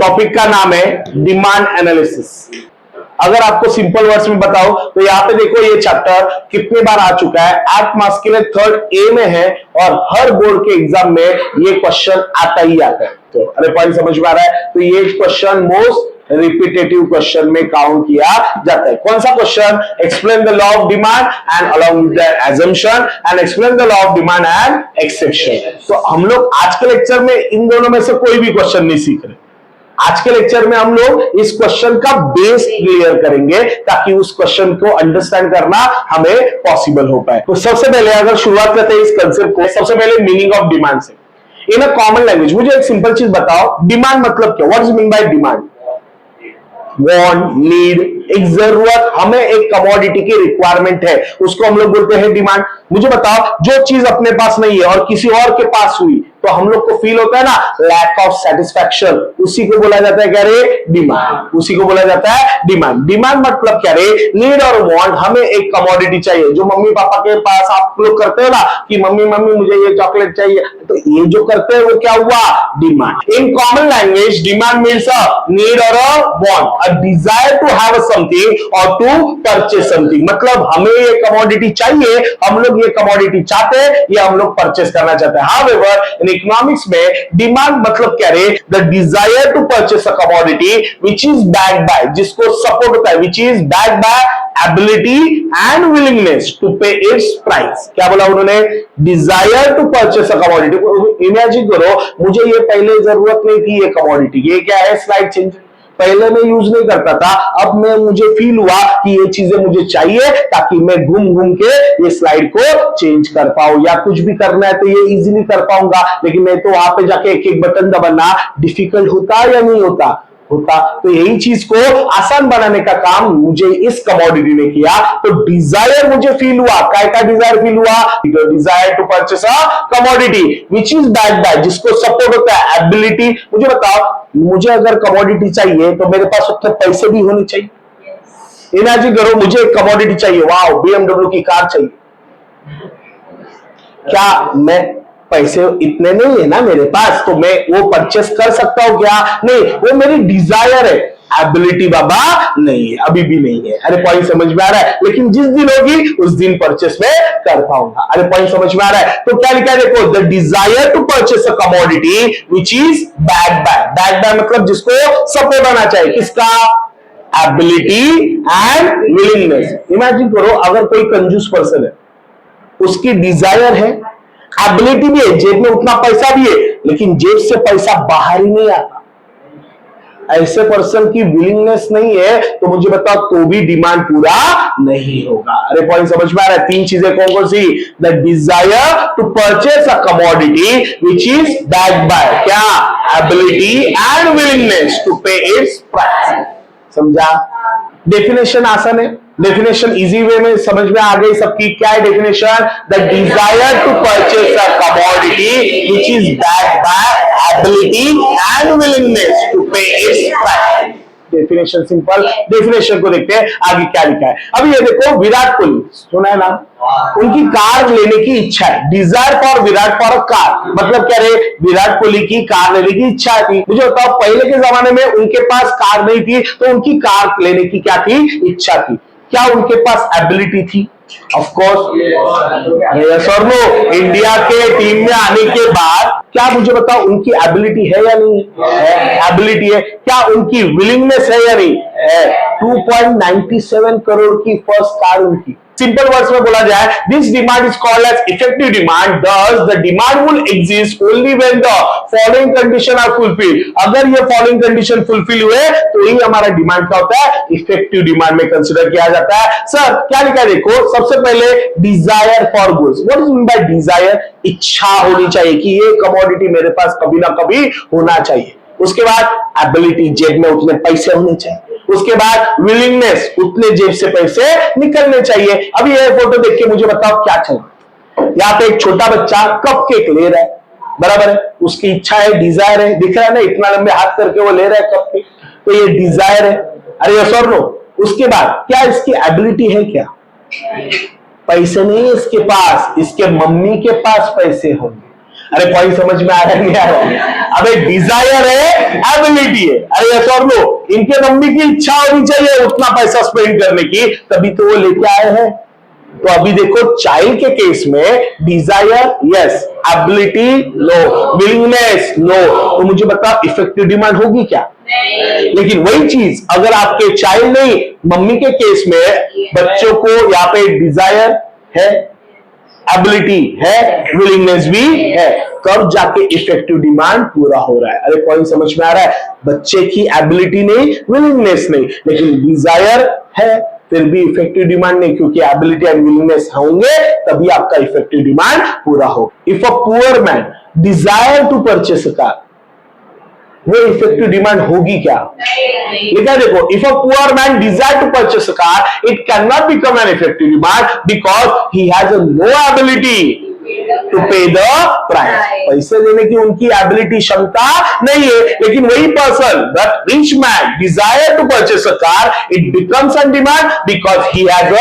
Topic का नाम है डिमांड एनालिसिस। अगर आपको सिंपल वर्ड्स में बताओ तो यहाँ पे देखो ये चैप्टर कितने बार आ चुका है। 8 मार्क्स के लिए 3rd ए में है और हर बोर्ड के एग्जाम में ये क्वेश्चन आता ही आता है। तो अरे पॉइंट समझ में आ रहा है? तो ये क्वेश्चन मोस्ट रिपीटेटिव क्वेश्चन में काउंट किया जाता है। कौन सा question? Explain the law of demand and along with the assumption and explain the law of demand and exception. तो हम लोग आज के लेक्चर में इन दोनों में से कोई भी क्वेश्चन नहीं सीख रहे। आज के लेक्चर में हम लोग इस क्वेश्चन का बेस क्लियर करेंगे ताकि उस क्वेश्चन को अंडरस्टैंड करना हमें पॉसिबल हो पाए। तो सबसे पहले अगर शुरुआत करते हैं इस कंसेप्ट को, सबसे पहले मीनिंग ऑफ डिमांड से इन अ कॉमन लैंग्वेज। मुझे एक सिंपल चीज बताओ, डिमांड मतलब क्या? What is mean by demand? Want, need, एक जरूरत, हमें एक कमोडिटी की रिक्वायरमेंट है, उसको हम लोग बोलते हैं डिमांड। मुझे बताओ, जो चीज अपने पास नहीं है और किसी और के पास हुई तो हम लोग को फील होता है ना, लैक ऑफ सेटिस्फैक्शन, उसी को बोला जाता है क्या रे? डिमांड। उसी को बोला जाता है डिमांड। डिमांड मतलब क्या रे? नीड और वांट, हमें एक कमोडिटी चाहिए। जो मम्मी पापा के पास आप लोग करते हो ना कि मम्मी मम्मी मुझे ये चॉकलेट चाहिए, तो ये जो करते हैं वो क्या हुआ? Demand. In common language demand means a need और a want, a desire to have something और टू परचेज समथिंग। मतलब हमें ये कमोडिटी चाहिए, हम लोग ये कमोडिटी चाहते हैं, ये हम लोग परचेज करना चाहते हैं। हाउएवर इकोनॉमिक्स में डिमांड मतलब क्या रे? The desire to purchase a commodity which is backed by, जिसको सपोर्ट होता है, which is backed by ability and willingness to pay its price. क्या बोला उन्होंने? Desire to purchase a commodity. Imagine करो, मुझे ये पहले जरूरत नहीं थी ये कमोडिटी, ये क्या है? Slide change. पहले मैं यूज नहीं करता था, अब मैं मुझे फील हुआ कि ये चीजें मुझे चाहिए ताकि मैं घूम घूम के ये स्लाइड को चेंज कर पाऊं, या कुछ भी करना है तो ये इजीली कर पाऊंगा। लेकिन मैं तो वहां पे जाके एक एक बटन दबाना डिफिकल्ट होता या नहीं होता? होता। तो यही चीज को आसान बनाने का काम मुझे इस कमोडिटी ने किया। तो डिजायर मुझे फील हुआ, काय का डिजायर फील हुआ? Desire to purchase a commodity which is backed by, जिसको सपोर्ट होता है एबिलिटी। मुझे बताओ, मुझे अगर कमोडिटी चाहिए तो मेरे पास उतने पैसे भी होने चाहिए। इमेजिन करो, मुझे एक कमोडिटी चाहिए, वाओ BMW की कार चाहिए, क्या मैं पैसे इतने नहीं है ना मेरे पास तो मैं वो परचेस कर सकता हूं क्या? नहीं, वो मेरी डिजायर है, एबिलिटी बाबा नहीं है, अभी भी नहीं है। अरे पॉइंट समझ में आ रहा है? लेकिन जिस दिन होगी उस दिन परचेस में कर पाऊंगा। अरे पॉइंट समझ में आ रहा है? तो क्या लिखा है देखो, the desire to purchase a commodity which is backed by. Backed by मतलब जिसको सपोर्ट आना चाहिए, किसका? Ability and willingness. इमेजिन करो, अगर कोई कंजूस पर्सन है, उसकी डिजायर है, एबिलिटी भी है, जेब में उतना पैसा भी है, लेकिन जेब से पैसा बाहर ही नहीं आता, ऐसे पर्सन की विलिंगनेस नहीं है, तो मुझे बताओ तो भी डिमांड पूरा नहीं होगा। अरे पॉइंट समझ में आ रहा है? 3 चीजें कौन कौन सी? The desire to purchase a commodity which is backed by क्या? Ability and willingness to pay its price. समझा? डेफिनेशन आसान है, डेफिनेशन इजी वे में समझ में आ गई सबकी। क्या है definition? The desire to purchase a commodity which is backed by ability and willingness to pay its price. Definition simple. Definition को देखते हैं आगे क्या लिखा है। अभी ये देखो, विराट कोहली, सुना है ना? उनकी कार लेने की इच्छा है, desire for Virat for a car. मतलब क्या रे? विराट कोहली की कार लेने की इच्छा थी। मुझे बताओ, पहले के जमाने में उनके पास कार नहीं थी तो उनकी कार लेने की क्या थी? इच्छा थी। क्या उनके पास एबिलिटी थी? ऑफ कोर्स यस और नो। इंडिया के टीम में आने के बाद क्या मुझे बताओ उनकी एबिलिटी है या नहीं है? एबिलिटी है। क्या उनकी विलिंगनेस है या नहीं है? 2.97 करोड़ की फर्स्ट कार उनकी। सिंपल वर्ड्स में बोला जाए, this demand is called as effective demand. Thus the demand will exist only when the following condition are fulfil. अगर ये फॉलोइंग कंडीशन फुलफिल हुए तो ही हमारा डिमांड क्या होता है? इफेक्टिव डिमांड में कंसिडर किया जाता है। सर क्या लिखा है देखो, सबसे पहले desire for goods. What is mean by desire? इच्छा होनी चाहिए कि ये कमोडिटी मेरे पास कभी ना कभी होना चाहिए। उसके बाद एबिलिटी, जेब में उतने पैसे होने चाहिए। उसके बाद विलिंगनेस, उतने जेब से पैसे निकलने चाहिए। अब ये फोटो देख के मुझे बताओ क्या चाहिए? यहाँ पे एक छोटा बच्चा कप केक ले रहा है, बराबर है? उसकी इच्छा है, डिजायर है, दिख रहा है ना, इतना लंबे हाथ करके वो ले रहा है कप केक, तो ये डिजायर है। अरे यस और नो? उसके बाद क्या इसकी एबिलिटी है? क्या पैसे नहीं है इसके पास, इसके मम्मी के पास पैसे होंगे। अरे पॉइंट समझ में आ रहा है नहीं आ रहा है? अबे डिजायर है, एबिलिटी है। अरे यस और नो, इनके मम्मी की इच्छा होनी चाहिए उतना पैसा स्पेंड करने की, तभी तो वो लेके आए हैं। तो अभी देखो चाइल्ड के केस में desire yes, ability no, willingness no. तो मुझे बता इफेक्टिव डिमांड होगी क्या? लेकिन वही चीज अगर आपके चाइल्ड नहीं, मम्मी के केस में बच्चों को यहाँ पे डिजायर है, एबिलिटी है, विलिंगनेस भी है, तब जाके इफेक्टिव डिमांड पूरा हो रहा है। अरे पॉइंट समझ में आ रहा है? बच्चे की एबिलिटी नहीं, विलिंगनेस नहीं, लेकिन डिजायर है, फिर भी इफेक्टिव डिमांड नहीं, क्योंकि एबिलिटी एंड विलिंगनेस होंगे तभी आपका इफेक्टिव डिमांड पूरा हो। If a poor man desire to purchase a car, वो इफेक्टिव डिमांड होगी क्या? लिखा देखो, if a poor man desire to purchase a car, it can not become an effective demand because he has no ability to pay the price. पैसे देने की उनकी ability, क्षमता नहीं है। लेकिन वही person, that rich man desire to purchase a car, it becomes an demand because he has a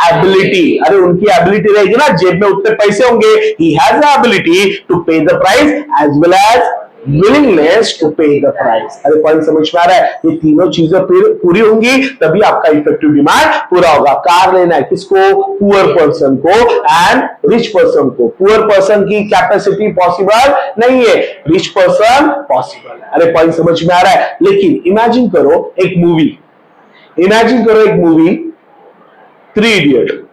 ability. अरे उनकी एबिलिटी रहेगी ना, जेब में उतने पैसे होंगे, he has the ability to pay the price as well as willingness to pay the price. अरे पॉइंट समझ में आ रहा है? ये तीनों चीजें पूरी होंगी तभी आपका इफेक्टिव डिमांड पूरा होगा। कार लेना है किसको? पुअर पर्सन को एंड रिच पर्सन को। पुअर पर्सन की कैपेसिटी पॉसिबल नहीं है, रिच पर्सन पॉसिबल है। अरे पॉइंट समझ में आ रहा है? लेकिन इमेजिन करो एक मूवी, थ्री इडियट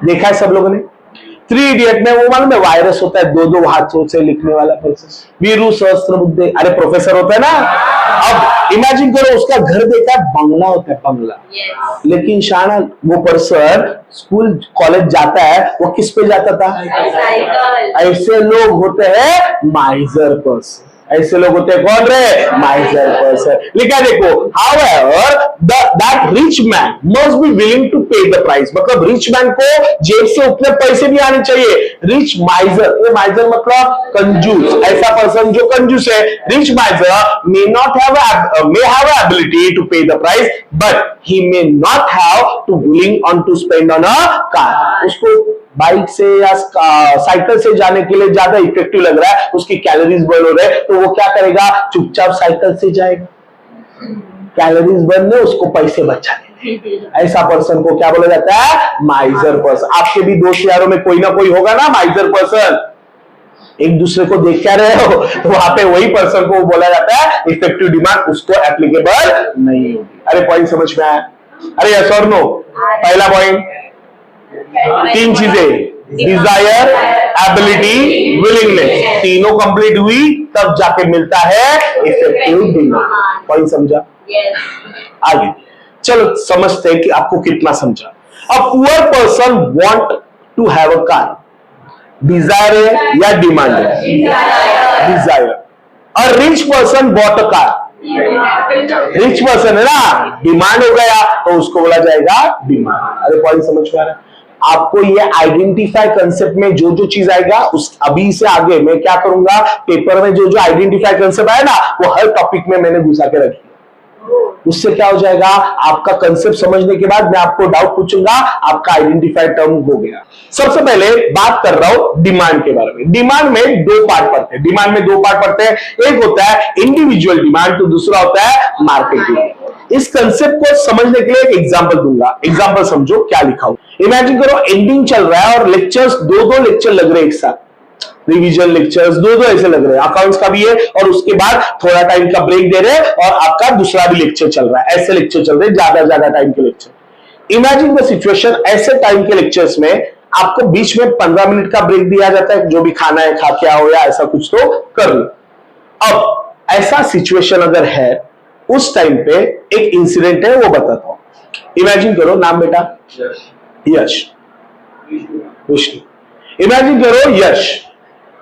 देखा है सब लोगों ने? थ्री इडियट में वो मालूम है वायरस होता है, दो हाथों से लिखने वाला प्रोसेस, वीरू सहस्त्रबुद्धे, अरे प्रोफेसर होता है ना। अब इमेजिन करो उसका घर देखा है, बंगला होता है, बंगला। लेकिन शाना वो पर्सन स्कूल कॉलेज जाता है, वो किस पे जाता था? ऐसे लोग होते हैं माइजर पर्सन। ऐसे लोग होते हैं कौन रे? माइजर पर्सन। लिखा देखो, however that rich man must be willing to pay the price। मतलब रिच मैन को जेब से उतने पैसे भी आने चाहिए। रिच माइजर, ये माइजर मतलब कंजूस, ऐसा पर्सन जो कंजूस है। Rich माइजर may have ability to pay the price but he may not have to willing on to spend on a car। उसको बाइक से या साइकिल से जाने के लिए ज्यादा इफेक्टिव लग रहा है, उसकी कैलोरीज बर्न हो रहे हैं, तो वो क्या करेगा? चुपचाप साइकिल से जाएगा, कैलोरीज बर्न में उसको पैसे बचाने। ऐसा पर्सन को क्या बोला जाता है? माइजर पर्सन। आपके भी दोस्त यारों में कोई ना कोई होगा ना माइजर पर्सन, एक दूसरे को देख क्या रहे हो, तो वहां पे वही पर्सन को बोला जाता है इफेक्टिव डिमांड उसको एप्लीकेबल नहीं होगी। अरे पॉइंट समझ में आया? अरे यस और नो? पहला पॉइंट, तीन चीजें, डिजायर, एबिलिटी, विलिंगनेस, तीनों कंप्लीट हुई तब जाके मिलता है इफेक्टिव डिमांड। पॉइंट समझा? आगे चलो समझते हैं कि आपको कितना समझा। A poor person want to have a car, desire है या डिमांड है? Desire. A rich person bought a car, rich person है ना, डिमांड हो गया तो उसको बोला जाएगा डिमांड। अरे पॉइंट समझ में आ रहा है? आपको ये आइडेंटिफाई कंसेप्ट में जो जो चीज आएगा उस अभी से आगे मैं क्या करूंगा, पेपर में जो जो आइडेंटिफाई कंसेप्ट आए ना वो हर टॉपिक में मैंने घुसा के रखी। उससे क्या हो जाएगा, आपका कंसेप्ट समझने के बाद मैं आपको डाउट पूछूंगा, आपका आइडेंटिफाइड टर्म हो गया। सबसे पहले बात कर रहा हूं डिमांड के बारे में। डिमांड में दो पार्ट पड़ते हैं, एक होता है इंडिविजुअल डिमांड, तो दूसरा होता है मार्केट डिमांड। इस कंसेप्ट को समझने के लिए एक एग्जांपल दूंगा, एग्जांपल समझो क्या लिखा हूं। इमेजिन करो एंडिंग चल रहा है और लेक्चर्स दो लेक्चर लग रहे हैं एक साथ, रिवीजन लेक्चर्स दो ऐसे लग रहे हैं, अकाउंट्स का भी है और उसके बाद थोड़ा टाइम का ब्रेक दे रहे हैं और आपका दूसरा भी लेक्चर चल रहा है। ऐसे लेक्चर चल रहे हैं, ज्यादा टाइम के लेक्चर। इमेजिन द सिचुएशन, ऐसे टाइम के लेक्चर्स में आपको बीच में 15 मिनट का ब्रेक दिया जाता है, जो भी खाना है खा के आओ या ऐसा कुछ तो कर लो। अब ऐसा सिचुएशन अगर है, उस टाइम पे एक इंसिडेंट है वो बताता हूं। इमेजिन करो, नाम बेटा यश, विष्णु। इमेजिन करो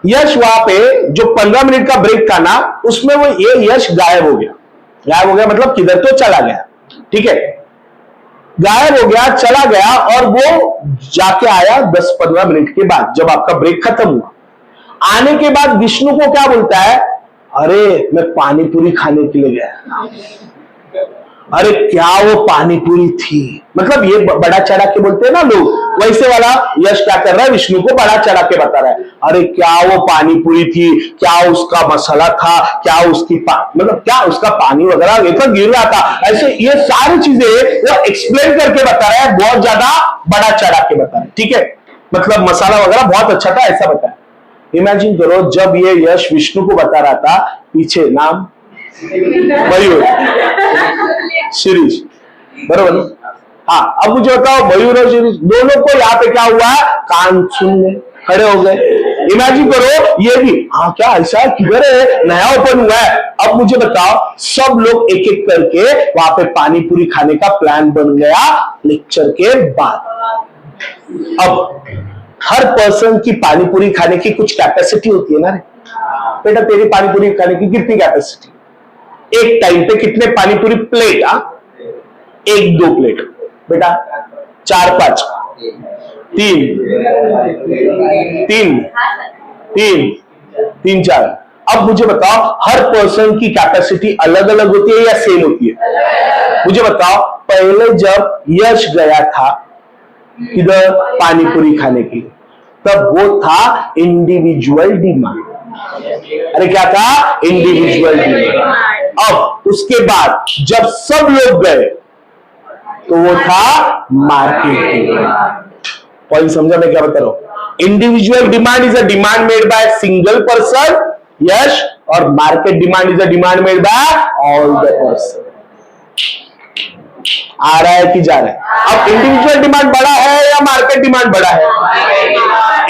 यश वहां पे जो 15 मिनट का ब्रेक था ना, उसमें वो ये यश गायब हो गया मतलब किधर तो चला गया, ठीक है, गायब हो गया, चला गया और वो जाके आया 10-15 मिनट के बाद, जब आपका ब्रेक खत्म हुआ। आने के बाद विष्णु को क्या बोलता है, अरे मैं पानी पूरी खाने के लिए गया। अरे क्या वो पानी पूरी थी, मतलब ये बड़ा चढ़ा के बोलते हैं ना लोग, वैसे वाला यश क्या कर रहा है, विष्णु को बड़ा चढ़ा के बता रहा है। अरे क्या वो पानी पूरी थी, क्या उसका मसाला था, क्या उसकी मतलब क्या उसका पानी वगैरह ये तो गिर रहा था, ऐसे ये सारी चीजें वो एक्सप्लेन करके बता रहा है, बहुत ज्यादा बड़ा चढ़ा के बता रहा है। ठीक है, मतलब मसाला वगैरह बहुत अच्छा था ऐसा बताया। इमेजिन करो जब ये यश विष्णु को बता रहा था, पीछे नाम मयूर, शिरीष, बरोबर ना? हाँ, अब मुझे बताओ मयूर और शिरीष दोनों को यहाँ पे क्या हुआ, कान सुनने खड़े हो गए। इमेजिन करो ये भी, हाँ क्या ऐसा किधर है, नया ओपन हुआ है। अब मुझे बताओ सब लोग एक एक करके वहां पे पानी पूरी खाने का प्लान बन गया लेक्चर के बाद। अब हर पर्सन की पानी पूरी खाने की कुछ कैपेसिटी होती है ना रे बेटा, तेरी पानी पूरी खाने की कितनी कैपेसिटी, एक टाइम पे कितने पानी पूरी प्लेट, एक दो प्लेट बेटा, 4-5, 3-4। अब मुझे बताओ हर पर्सन की कैपेसिटी अलग अलग होती है या सेम होती है? मुझे बताओ पहले जब यश गया था किधर पानी पूरी खाने के लिए, तब वो था इंडिविजुअल डिमांड। अरे क्या था, इंडिविजुअल डिमांड। अब उसके बाद जब सब लोग गए तो वो था मार्केट डिमांड। पॉइंट समझा मैं क्या बता रहा हूं? Individual demand is a demand made by single person yes, और market demand is a demand made by all the person. आ रहा है कि जा रहा है? अब इंडिविजुअल डिमांड बड़ा है या मार्केट डिमांड बड़ा है?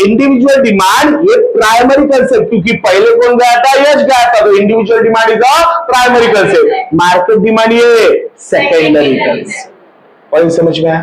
इंडिविजुअल डिमांड ये प्राइमरी कंसेप्ट, क्योंकि पहले कौन गया था, यश गया था, तो individual demand is a primary concept. Market demand ये सेकेंडरी कंसेप्ट। पॉइंट समझ में आया?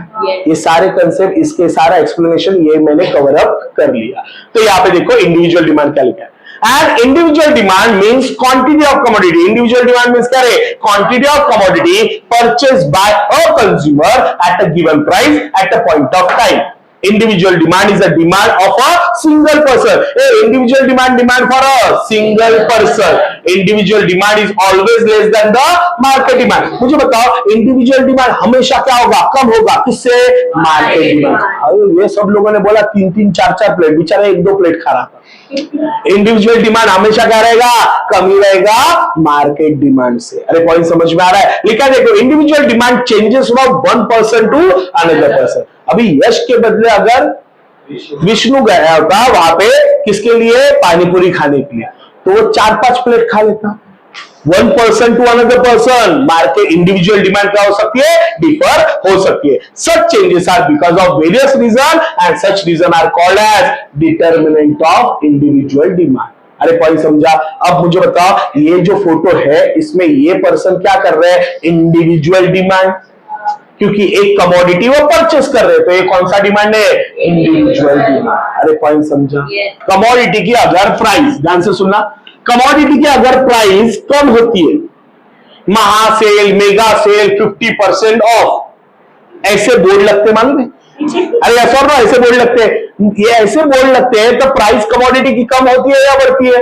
ये सारे कंसेप्ट, इसके सारा एक्सप्लेनेशन ये मैंने कवर अप कर लिया। तो यहाँ पे देखो इंडिविजुअल डिमांड क्या लिखा है, and individual demand means quantity of commodity. Individual demand means क्या है, quantity of commodity purchased by a consumer at a given price at a point of time. Individual demand is a demand of a single person. Hey, individual demand for a single person. Individual demand is always less than the market demand. मुझे बताओ individual demand हमेशा क्या होगा, कम होगा, किससे, market demand. ये सब लोगों ने बोला 3-3, 4-4 प्लेट, बेचारा 1-2 प्लेट खा रहा था। इंडिविजुअल डिमांड हमेशा क्या रहेगा, कम ही रहेगा मार्केट डिमांड से। अरे पॉइंट समझ में आ रहा है? लिखा देखो, individual demand changes from one person to another person. अभी यश के बदले अगर विष्णु गया होता वहां पे किसके लिए, पानी पूरी खाने के लिए, तो वो 4-5 प्लेट खा लेता। One person to another person, market individual demand क्या हो सकती है, डिफर हो सकती है। Such changes are because of various reason and such reason are called as determinant of individual demand. अरे पॉइंट समझा? अब मुझे बताओ ये जो फोटो है इसमें ये पर्सन क्या कर रहे हैं, इंडिविजुअल डिमांड, क्योंकि एक कमोडिटी वो परचेस कर रहे हैं, तो ये कौन सा डिमांड है, इंडिविजुअल डिमांड। अरे पॉइंट समझा? कमोडिटी की अगर प्राइस, ध्यान से सुनना, कमोडिटी की अगर प्राइस कम होती है, महासेल, मेगा सेल, 50% ऑफ, ऐसे बोर्ड लगते मालूम है? अरे ऐसा ना, ऐसे बोर्ड लगते हैं, ये ऐसे बोर्ड लगते हैं तो प्राइस कमोडिटी की कम होती है या बढ़ती है?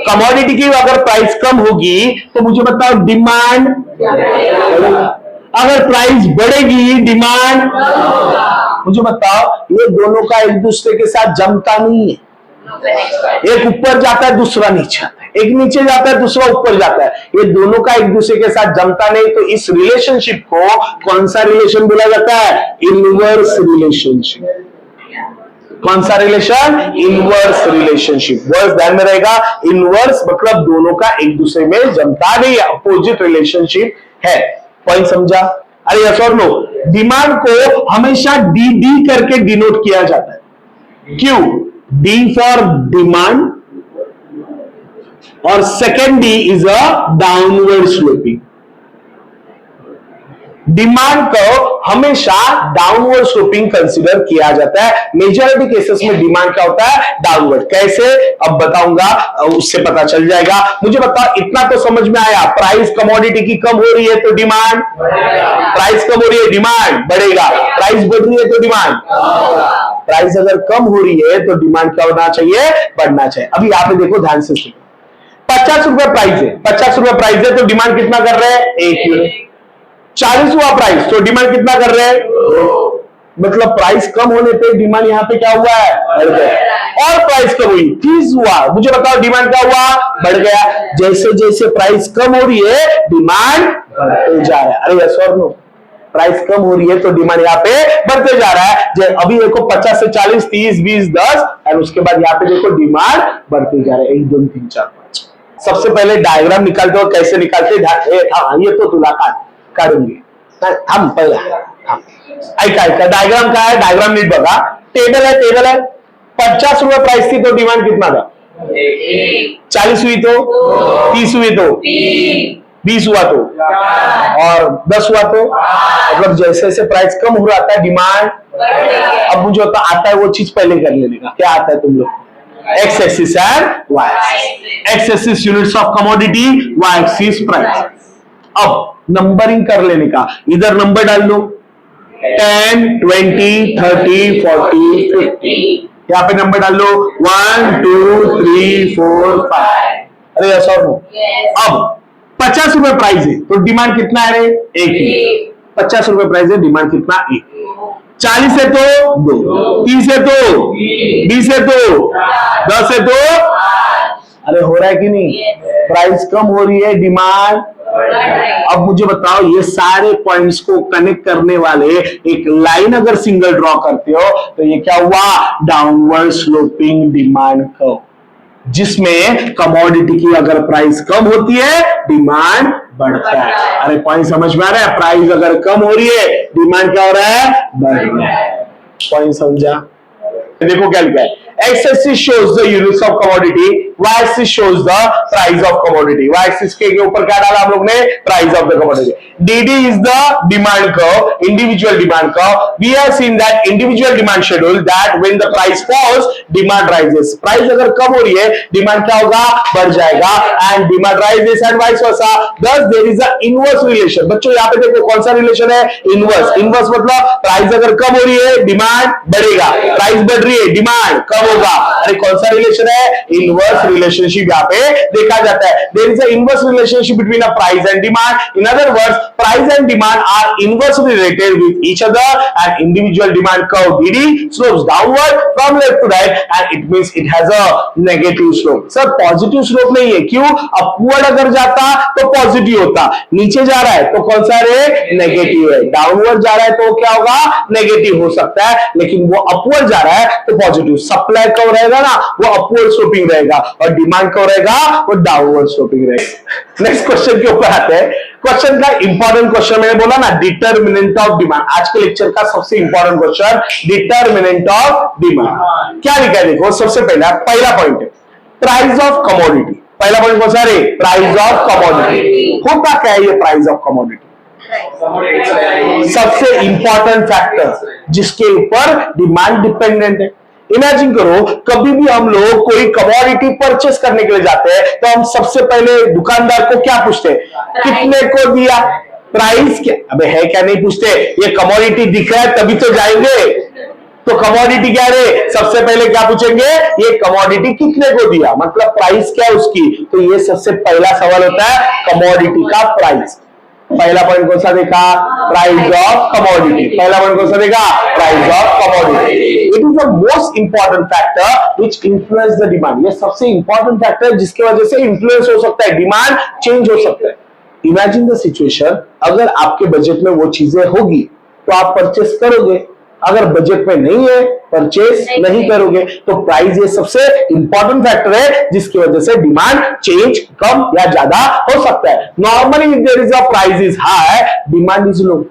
कमोडिटी की अगर प्राइस कम होगी तो मुझे बताओ डिमांड, अगर प्राइस बढ़ेगी डिमांड, मुझे बताओ ये दोनों का एक दूसरे के साथ जमता नहीं है। एक ऊपर जाता है दूसरा नीचे आता है, एक नीचे जाता है दूसरा ऊपर जाता है, ये दोनों का एक दूसरे के साथ जमता नहीं। तो इस रिलेशनशिप को कौन सा रिलेशन बोला जाता है, इनवर्स रिलेशनशिप। कौन सा रिलेशन, इनवर्स रिलेशनशिप। वर्स ध्यान में रहेगा, इनवर्स मतलब दोनों का एक दूसरे में जमता नहीं, अपोजिट रिलेशनशिप है। पॉइंट समझा? अरे यस और नो? डिमांड को हमेशा डी करके डिनोट किया जाता है। क्यों? D for demand और second D is a downward sloping. Demand को हमेशा डाउनवर्ड स्लोपिंग कंसीडर किया जाता है। मेजॉरिटी केसेस में डिमांड क्या होता है, डाउनवर्ड। कैसे, अब बताऊंगा, उससे पता चल जाएगा। मुझे बताओ इतना तो समझ में आया, प्राइस कमोडिटी की कम हो रही है तो डिमांड, प्राइस कम हो रही है डिमांड बढ़ेगा, प्राइस बढ़ रही है तो डिमांड, प्राइस अगर कम हो रही है तो डिमांड क्या होना चाहिए, बढ़ना चाहिए। अभी यहाँ पे देखो ध्यान से सुनो, 50 रुपए प्राइस है, 50 रुपए प्राइस है तो डिमांड कितना कर रहे हैं, 1 यूनिट। 40 हुआ प्राइस, तो डिमांड कितना कर रहे हैं? मतलब प्राइस कम होने पे डिमांड यहाँ पे क्या हुआ है? बढ़ गया। और प्राइस कम हुई 30 हुआ, मुझे बताओ डिमांड क्या हुआ? बढ़ गया। जैसे जैसे प्राइस कम हो रही है डिमांड बढ़ते जा रहा है। अरे यस और नो? प्राइस कम हो रही है तो डिमांड यहाँ पे बढ़ते जा रहा है। अभी देखो 50 से 40, 30, 20, 10 और उसके बाद यहाँ पे देखो डिमांड बढ़ते जा रहा है 1, 2, 3, 4, 5। सबसे पहले डायग्राम निकालते हो, कैसे निकालते? ये तो तुला काढूंगी हम पहिला ऐका डायग्राम काय आहे? डायग्राम नीट बघा। टेबल है 50 रुपए प्राइस थी तो डिमांड कितना था? 40 हुई तो 30 हुई तो 20 हुआ तो और 10 हुआ तो मतलब जैसे जैसे प्राइस कम हो रहा था डिमांड। अब मुझे आता है वो चीज पहले कर लेने का। क्या आता है तुम लोग? X axis and Y axis. X axis units of commodity, Y axis price. अब नंबरिंग कर लेने का, इधर नंबर डाल दो 10, 20, 30, 40, 50। यहाँ पे नंबर डाल लो 1, 2, 3, 4, 5। अरे ऐसा हो। अब 50 रुपए प्राइस है तो डिमांड कितना है? एक ही। 50 रुपए प्राइस है, डिमांड कितना? एक। 40 है तो 2, 30 है तो 20 है तो 10 है तो। अरे हो रहा है कि नहीं? प्राइस कम हो रही है, डिमांड। अब मुझे बताओ ये सारे पॉइंट्स को कनेक्ट करने वाले एक लाइन अगर सिंगल ड्रॉ करते हो तो ये क्या हुआ? डाउनवर्ड स्लोपिंग डिमांड कर्व, जिसमें कमोडिटी की अगर प्राइस कम होती है डिमांड बढ़ता है। अरे पॉइंट समझ में आ रहा है? प्राइस अगर कम हो रही है डिमांड क्या हो रहा है? बढ़ रहा है। पॉइंट समझा? देखो क्या लिखा है? X axis shows the units of commodity, y axis shows the price of commodity। y axis के ऊपर क्या डाला हम लोग ने? Price of the commodity। dd is the demand curve, individual demand curve। We have seen that individual demand schedule that when the price falls, demand rises। Price अगर कम हो रही है डिमांड क्या होगा? बढ़ जाएगा। and demand rises and vice versa। Thus there is a inverse relation। बच्चों यहाँ पे देखो कौन सा रिलेशन है? इनवर्स। इनवर्स मतलब प्राइस अगर कम हो रही है डिमांड बढ़ेगा, प्राइस बढ़ रही है डिमांड कम होगा। अरे कौन सा रिलेशन है? इनवर्स रिलेशनशिप यहाँ पे देखा जाता है। There is a inverse relationship between a price and demand. In other words price and demand are inversely related with each other and individual demand curve dd slopes downward from left to right and it means it has a negative slope। Sir positive slope नहीं है, क्यों? Upward अगर जाता तो positive होता, नीचे जा रहा है तो कौन सा है? नेगेटिव है। डाउनवर्ड जा रहा है तो क्या होगा? नेगेटिव हो सकता है, लेकिन वो अपवर्ड जा रहा है तो पॉजिटिव। सप्लाई कब रहेगा ना वो अपवर्ड स्लोपिंग रहेगा और डिमांड कब रहेगा? वो डाउनवर्ड स्लोपिंग रहेगा। नेक्स्ट क्वेश्चन के ऊपर आते हैं। क्वेश्चन का इंपॉर्टेंट क्वेश्चन मैंने बोला ना, डिटरमिनेंट ऑफ डिमांड। आज के लेक्चर का सबसे important question determinant of demand. क्या लिखा है देखो, सबसे पहला पॉइंट है प्राइस ऑफ कमोडिटी। पहला पॉइंट कौन सा है? Price of commodity. होता क्या है ये प्राइस ऑफ कमोडिटी? सबसे इंपॉर्टेंट फैक्टर जिसके ऊपर डिमांड डिपेंडेंट है। इमेजिन करो कभी भी हम लोग कोई कमोडिटी परचेस करने के लिए जाते हैं तो हम सबसे पहले दुकानदार को क्या पूछते हैं? कितने को दिया? प्राइस क्या? अबे है क्या? नहीं पूछते। ये कमोडिटी दिख रहा है तभी तो जाएंगे। तो कमोडिटी क्या रे? सबसे पहले क्या पूछेंगे? ये कमोडिटी कितने को दिया, मतलब प्राइस क्या है उसकी। तो ये सबसे पहला सवाल होता है कमोडिटी का प्राइस। पहला पॉइंट कौन सा देखा? Price of commodity. पहला पॉइंट कौन सा देखा? Price of commodity. It is the most important factor which influence the demand. ये सबसे इंपॉर्टेंट फैक्टर जिसकी वजह से इन्फ्लुएंस हो सकता है, डिमांड चेंज हो सकता है। इमेजिन द सिचुएशन, अगर आपके बजट में वो चीजें होगी तो आप परचेस करोगे, अगर बजट में नहीं है परचेस नहीं करोगे। तो प्राइस ये सबसे इंपॉर्टेंट फैक्टर है जिसकी वजह से डिमांड चेंज कम या ज्यादा हो सकता है। Normally if there is a price is high demand is low.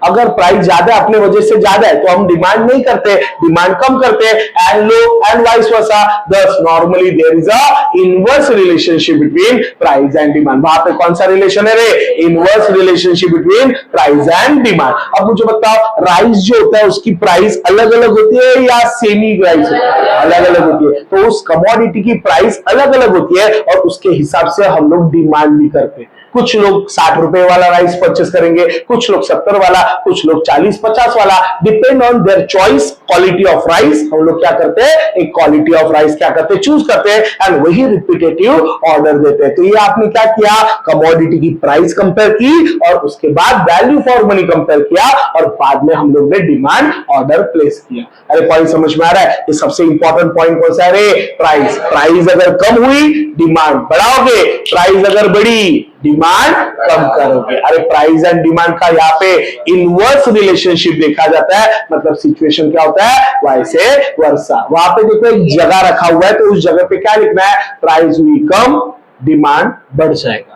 अगर प्राइस ज्यादा अपने वजह से ज्यादा है तो हम डिमांड नहीं करते, डिमांड कम करते हैं and low and vice versa. Thus normally there is a inverse relationship between price and demand. वहां पे कौन सा रिलेशन है रे? Inverse relationship between price and demand. अब मुझे बताओ राइस जो होता है उसकी प्राइस अलग अलग होती है या सेमी प्राइस अलग अलग होती है? तो उस कमोडिटी की प्राइस अलग अलग होती है और उसके हिसाब से हम लोग डिमांड भी करते हैं। कुछ लोग 60 रुपए वाला राइस परचेस करेंगे, कुछ लोग 70 वाला, कुछ लोग 40-50 वाला, depend on their choice. Quality of rice हम लोग क्या करते हैं, एक क्वालिटी ऑफ राइस क्या करते हैं, चूज करते हैं एंड वही रिपीटेटिव ऑर्डर देते हैं। तो ये आपने क्या किया, कमोडिटी की प्राइस कंपेयर की और उसके बाद वैल्यू फॉर मनी कंपेयर किया और बाद में हम लोग ने डिमांड ऑर्डर प्लेस किया। अरे पॉइंट समझ में आ रहा है? ये सबसे इंपॉर्टेंट पॉइंट कौन सा है रे? प्राइस। प्राइस अगर कम हुई डिमांड बढ़ाओगे, प्राइस अगर बढ़ी डिमांड कम करोगे। अरे प्राइस एंड डिमांड का यहाँ पे इनवर्स रिलेशनशिप देखा जाता है, मतलब सिचुएशन क्या होता है, वैसे वर्षा। वहां पे देखो एक जगह रखा हुआ है, तो उस जगह पे क्या लिखना है, प्राइस हुई कम डिमांड बढ़ जाएगा।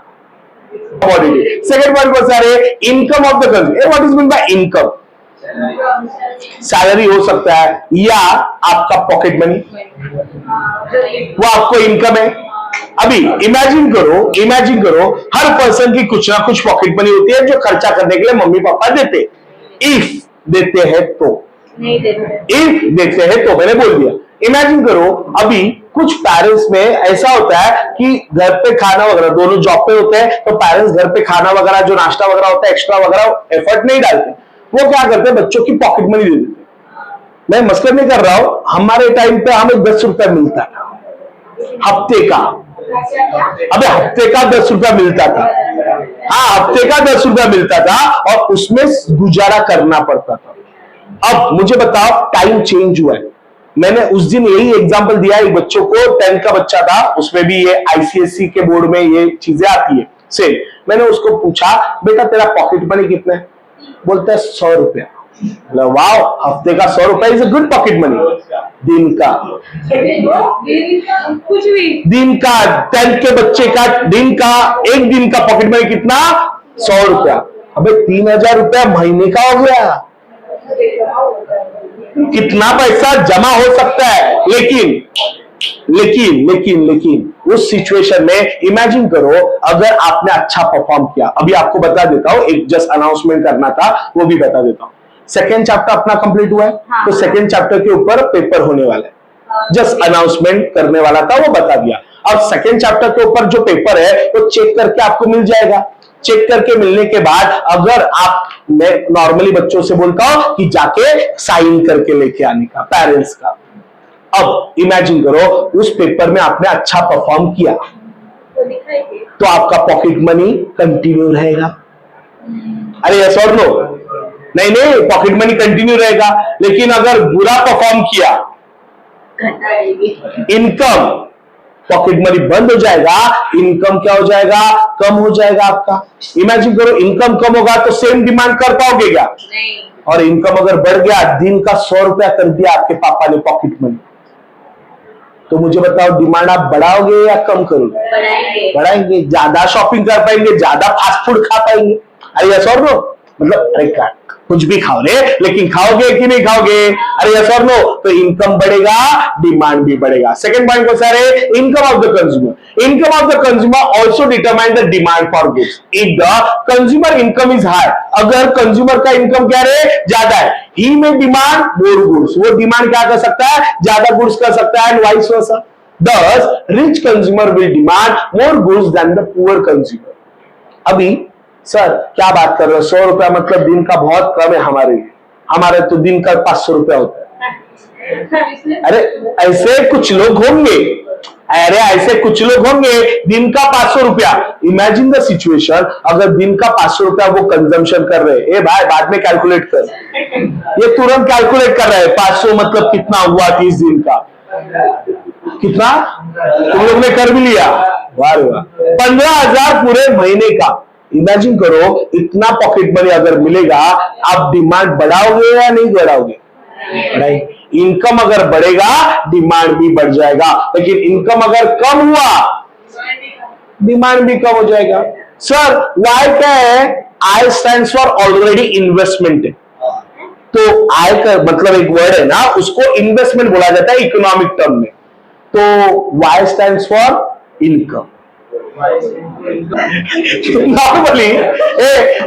सेकेंड पॉइंट कौन सा है, income of the consumer. What is mean by income? Salary हो सकता है या आपका पॉकेट मनी, वो आपको इनकम है। अभी इमेजिन करो हर पर्सन की कुछ ना कुछ पॉकेट मनी होती है जो खर्चा करने के लिए मम्मी पापा देते। इफ देते हैं तो, इफ देते हैं तो, मैंने बोल दिया। इमेजिन करो अभी कुछ पेरेंट्स में ऐसा होता है कि घर पे खाना वगैरह, दोनों जॉब पे होते हैं, तो पेरेंट्स घर पे खाना वगैरह जो नाश्ता वगैरह होता है एक्स्ट्रा वगैरह एफर्ट नहीं डालते, वो क्या करते हैं, बच्चों की पॉकेट मनी दे देते। मैं मसलन नहीं कर रहा हूं, हमारे टाइम पे हमें 10 रुपया मिलता था हफ्ते का। अबे हफ्ते का 10 रुपया मिलता था, हाँ हफ्ते का 10 रुपया मिलता था और उसमें गुजारा करना पड़ता था। अब मुझे बताओ टाइम चेंज हुआ है। मैंने उस दिन यही एग्जांपल दिया, एक बच्चों को 10th का बच्चा था, उसमें भी ये आईसीएसई के बोर्ड में ये चीजें आती है सेम। मैंने उसको पूछा बेटा तेरा पॉकेट मनी कितना है, बोलता है 100 रुपया। वाह, हफ्ते का 100 रुपया is a good pocket money. दिन का कुछ भी, दिन का 10th के बच्चे का दिन का, एक दिन का पॉकेट मनी कितना, 100 रुपया। अबे 3000 रुपया महीने का हो गया। कितना पैसा जमा हो सकता है, लेकिन उस सिचुएशन में इमेजिन करो अगर आपने अच्छा परफॉर्म किया। अभी आपको बता देता हूं, एक जस्ट अनाउंसमेंट करना था, वो भी बता देता हूं। सेकेंड चैप्टर अपना कंप्लीट हुआ है, तो सेकेंड चैप्टर के ऊपर पेपर होने वाला है, जस्ट अनाउंसमेंट करने वाला था, वो बता दिया। अब सेकेंड चैप्टर के ऊपर जो पेपर है वो चेक करके आपको मिल जाएगा। चेक करके मिलने के बाद अगर आप, मैं नॉर्मली बच्चों से बोलता हूं कि जाके साइन करके लेके आने का, पेरेंट्स का। अब इमेजिन करो उस पेपर में आपने अच्छा परफॉर्म किया तो आपका पॉकेट मनी कंटिन्यू रहेगा। अरे यस और नो? नहीं, पॉकेट मनी कंटिन्यू रहेगा। लेकिन अगर बुरा परफॉर्म किया, इनकम, पॉकेट मनी बंद हो जाएगा, इनकम क्या हो जाएगा, कम हो जाएगा आपका। इमेजिन करो इनकम कम होगा तो सेम डिमांड कर पाओगे क्या? नहीं। और इनकम अगर बढ़ गया, दिन का 100 रुपया कर दिया आपके पापा ने पॉकेट मनी, तो मुझे बताओ डिमांड आप बढ़ाओगे या कम करोगे? बढ़ाएंगे। ज्यादा शॉपिंग कर पाएंगे, ज्यादा फास्ट फूड खा पाएंगे। अरे यस और नो? मतलब अरे कुछ भी खाओ रे, लेकिन खाओगे कि नहीं खाओगे? अरे यस और नो? तो इनकम बढ़ेगा, डिमांड भी बढ़ेगा। सेकंड पॉइंट कौन सा है? Income of the consumer. Income of the consumer also determine the demand for goods. If the consumer income is high, अगर कंज्यूमर का इनकम क्या है, ज्यादा है, ही में डिमांड मोर गुड्स, वो डिमांड क्या कर सकता है, ज्यादा गुड्स कर सकता है, and vice versa. Thus, rich consumer will demand more goods than the poor consumer. अभी सर क्या बात कर रहे हो, 100 रुपया मतलब दिन का बहुत कम है हमारे तो दिन का 500 रुपया होता है। अरे ऐसे कुछ लोग होंगे, दिन का 500 रुपया। इमेजिन द सिचुएशन, अगर दिन का 500 रुपया वो कंजम्पशन कर रहे हैं, भाई बाद में कैलकुलेट कर, ये तुरंत कैलकुलेट कर रहे हैं 500 मतलब कितना हुआ 30 दिन का, कितना तुम लोग ने कर भी लिया, वाह 15,000 पूरे महीने का। इमेजिन करो इतना पॉकेट मनी अगर मिलेगा, आप डिमांड बढ़ाओगे या नहीं बढ़ाओगे? बढ़ाएंगे। इनकम अगर बढ़ेगा डिमांड भी बढ़ जाएगा, लेकिन इनकम अगर कम हुआ डिमांड भी कम हो जाएगा। सर वाई क्या है? आई स्टैंड्स फॉर ऑलरेडी इन्वेस्टमेंट है, तो आय का मतलब एक वर्ड है ना, उसको इन्वेस्टमेंट बोला जाता है इकोनॉमिक टर्म में। तो Y stands for income.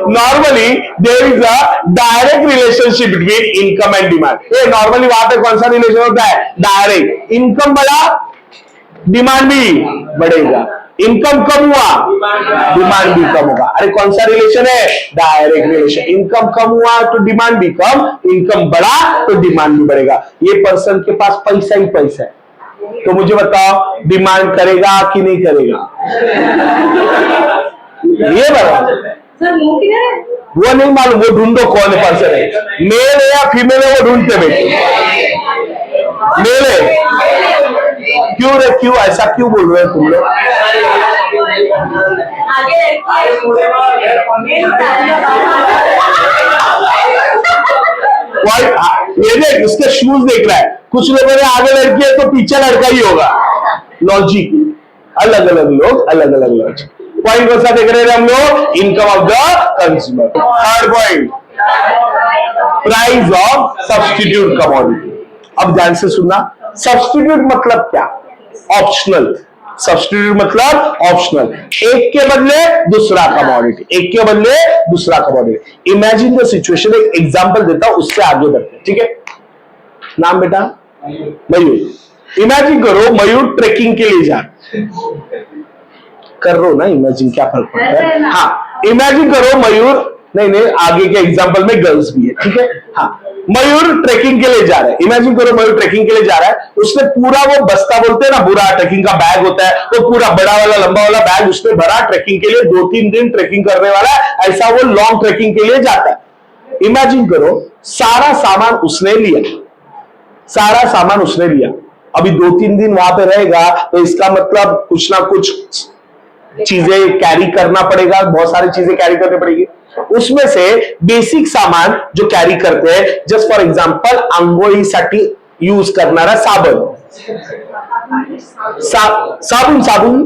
normally there is a direct relationship between income and demand. Normally वहां पे कौन सा रिलेशन होता है? डायरेक्ट। इनकम बढ़ा डिमांड भी बढ़ेगा। इनकम कम हुआ, डिमांड भी कम होगा। अरे कौन सा रिलेशन है? Direct relation. इनकम कम हुआ तो डिमांड भी कम, इनकम बढ़ा तो डिमांड भी बढ़ेगा। ये पर्सन के पास पैसा ही पैसा है, तो मुझे बताओ डिमांड करेगा कि नहीं करेगा? ये बताओ। वो नहीं मालूम, वो ढूंढो कौन पर्सन है, मेल है या फीमेल है, वो ढूंढते बैठे। मेल है। क्यों रे, क्यों ऐसा क्यों बोल रहे हो तुम लोग? ये देख, उसके शूज देख रहा है। कुछ लोगों ने आगे लड़की है तो पीछे लड़का ही होगा। लॉजिक अलग अलग लोग, अलग अलग लॉजिक। पॉइंट कौन सा देख रहे हैं हम लोग? Income of the consumer. Third point, price of substitute commodity. अब ध्यान से सुनना, सब्स्टिट्यूट मतलब क्या? ऑप्शनल। सब्स्टिट्यूट मतलब ऑप्शनल, एक के बदले दूसरा कमोडिटी, एक के बदले दूसरा कमोडिटी। इमेजिन द सिचुएशन, एक एग्जांपल देता हूं, उससे आगे बढ़ते हैं, ठीक है? नाम बेटा मयूर। इमेजिन करो मयूर ट्रेकिंग के लिए जा, कर रो ना इमेजिन, क्या फर्क पड़ता है? हाँ, इमेजिन करो मयूर, नहीं आगे के एग्जांपल में गर्ल्स भी है, ठीक है? हाँ, मयूर ट्रेकिंग के लिए जा रहा है। इमेजिन करो मयूर ट्रेकिंग के लिए जा रहा है, उसने पूरा वो बस्ता बोलते हैं ना, पूरा ट्रेकिंग का बैग होता है, वो पूरा बड़ा वाला लंबा वाला बैग उसने भरा, ट्रेकिंग के लिए 2-3 दिन ट्रेकिंग करने वाला है, ऐसा वो लॉन्ग ट्रेकिंग के लिए जाता है। इमेजिन करो सारा सामान उसने लिया, सारा सामान उसने लिया। अभी 2-3 दिन वहां पे रहेगा तो इसका मतलब कुछ ना कुछ चीजें कैरी करना पड़ेगा, बहुत सारी चीजें कैरी करनी पड़ेगी। उसमें से बेसिक सामान जो कैरी करते हैं, जस्ट फॉर एग्जांपल आंघोळीसाठी यूज करणारा साबण, साबुन साबुन,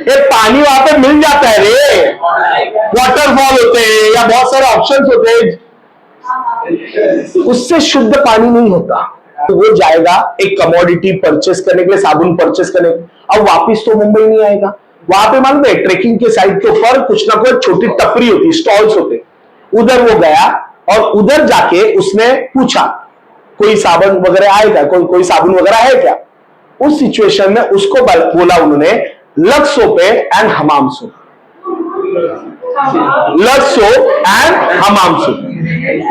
ये पानी वहां पे मिल जाता है रे, वाटरफॉल होते हैं या बहुत सारे ऑप्शंस होते हैं, उससे शुद्ध पानी नहीं होता। तो वो जाएगा एक कमोडिटी परचेस करने के लिए, साबुन परचेस करने, अब वापिस तो मुंबई नहीं आएगा। वहां पे मालूम है ट्रेकिंग के साइड के ऊपर कुछ ना कुछ छोटी टपरी होती, स्टॉल्स होते, उधर वो गया और उधर जाके उसने पूछा कोई साबुन वगैरह आएगा, कोई साबुन वगैरह है क्या? उस सिचुएशन में उसको बोला उन्होंने lux soap and Hamam soap, lux soap and Hamam soap.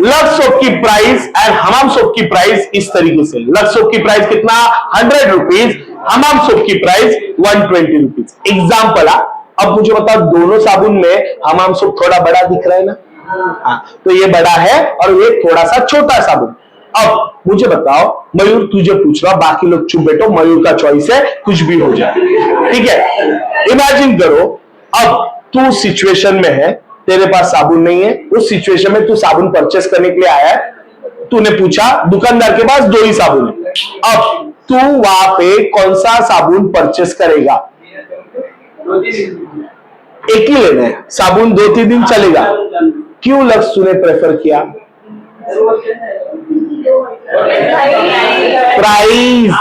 Lux soap की प्राइस एंड हमाम सोप की प्राइस इस तरीके से, लक्स सोप की प्राइस कितना? 100 रुपीज, हमाम सोप की प्राइस 120 रुपीज। एग्जाम्पल। अब मुझे बताओ, दोनों साबुन में हमाम सोप थोड़ा बड़ा दिख रहा है ना? हाँ, तो ये बड़ा है और ये थोड़ा सा छोटा साबुन। अब मुझे बताओ मयूर, तुझे पूछ रहा, बाकी लोग चुप बैठो, मयूर का चॉइस है, कुछ भी हो जाए, ठीक है? इमेजिन करो अब तू सिचुएशन में है, तेरे पास साबुन नहीं है, उस सिचुएशन में तू साबुन परचेस करने के लिए आया है, तूने पूछा दुकानदार के पास 2 ही साबुन है, अब तू वहां पे कौन सा साबुन परचेस करेगा? एक ही लेना है, साबुन 2-3 दिन चलेगा। क्यों लक्स तूने प्रेफर किया? प्राइस,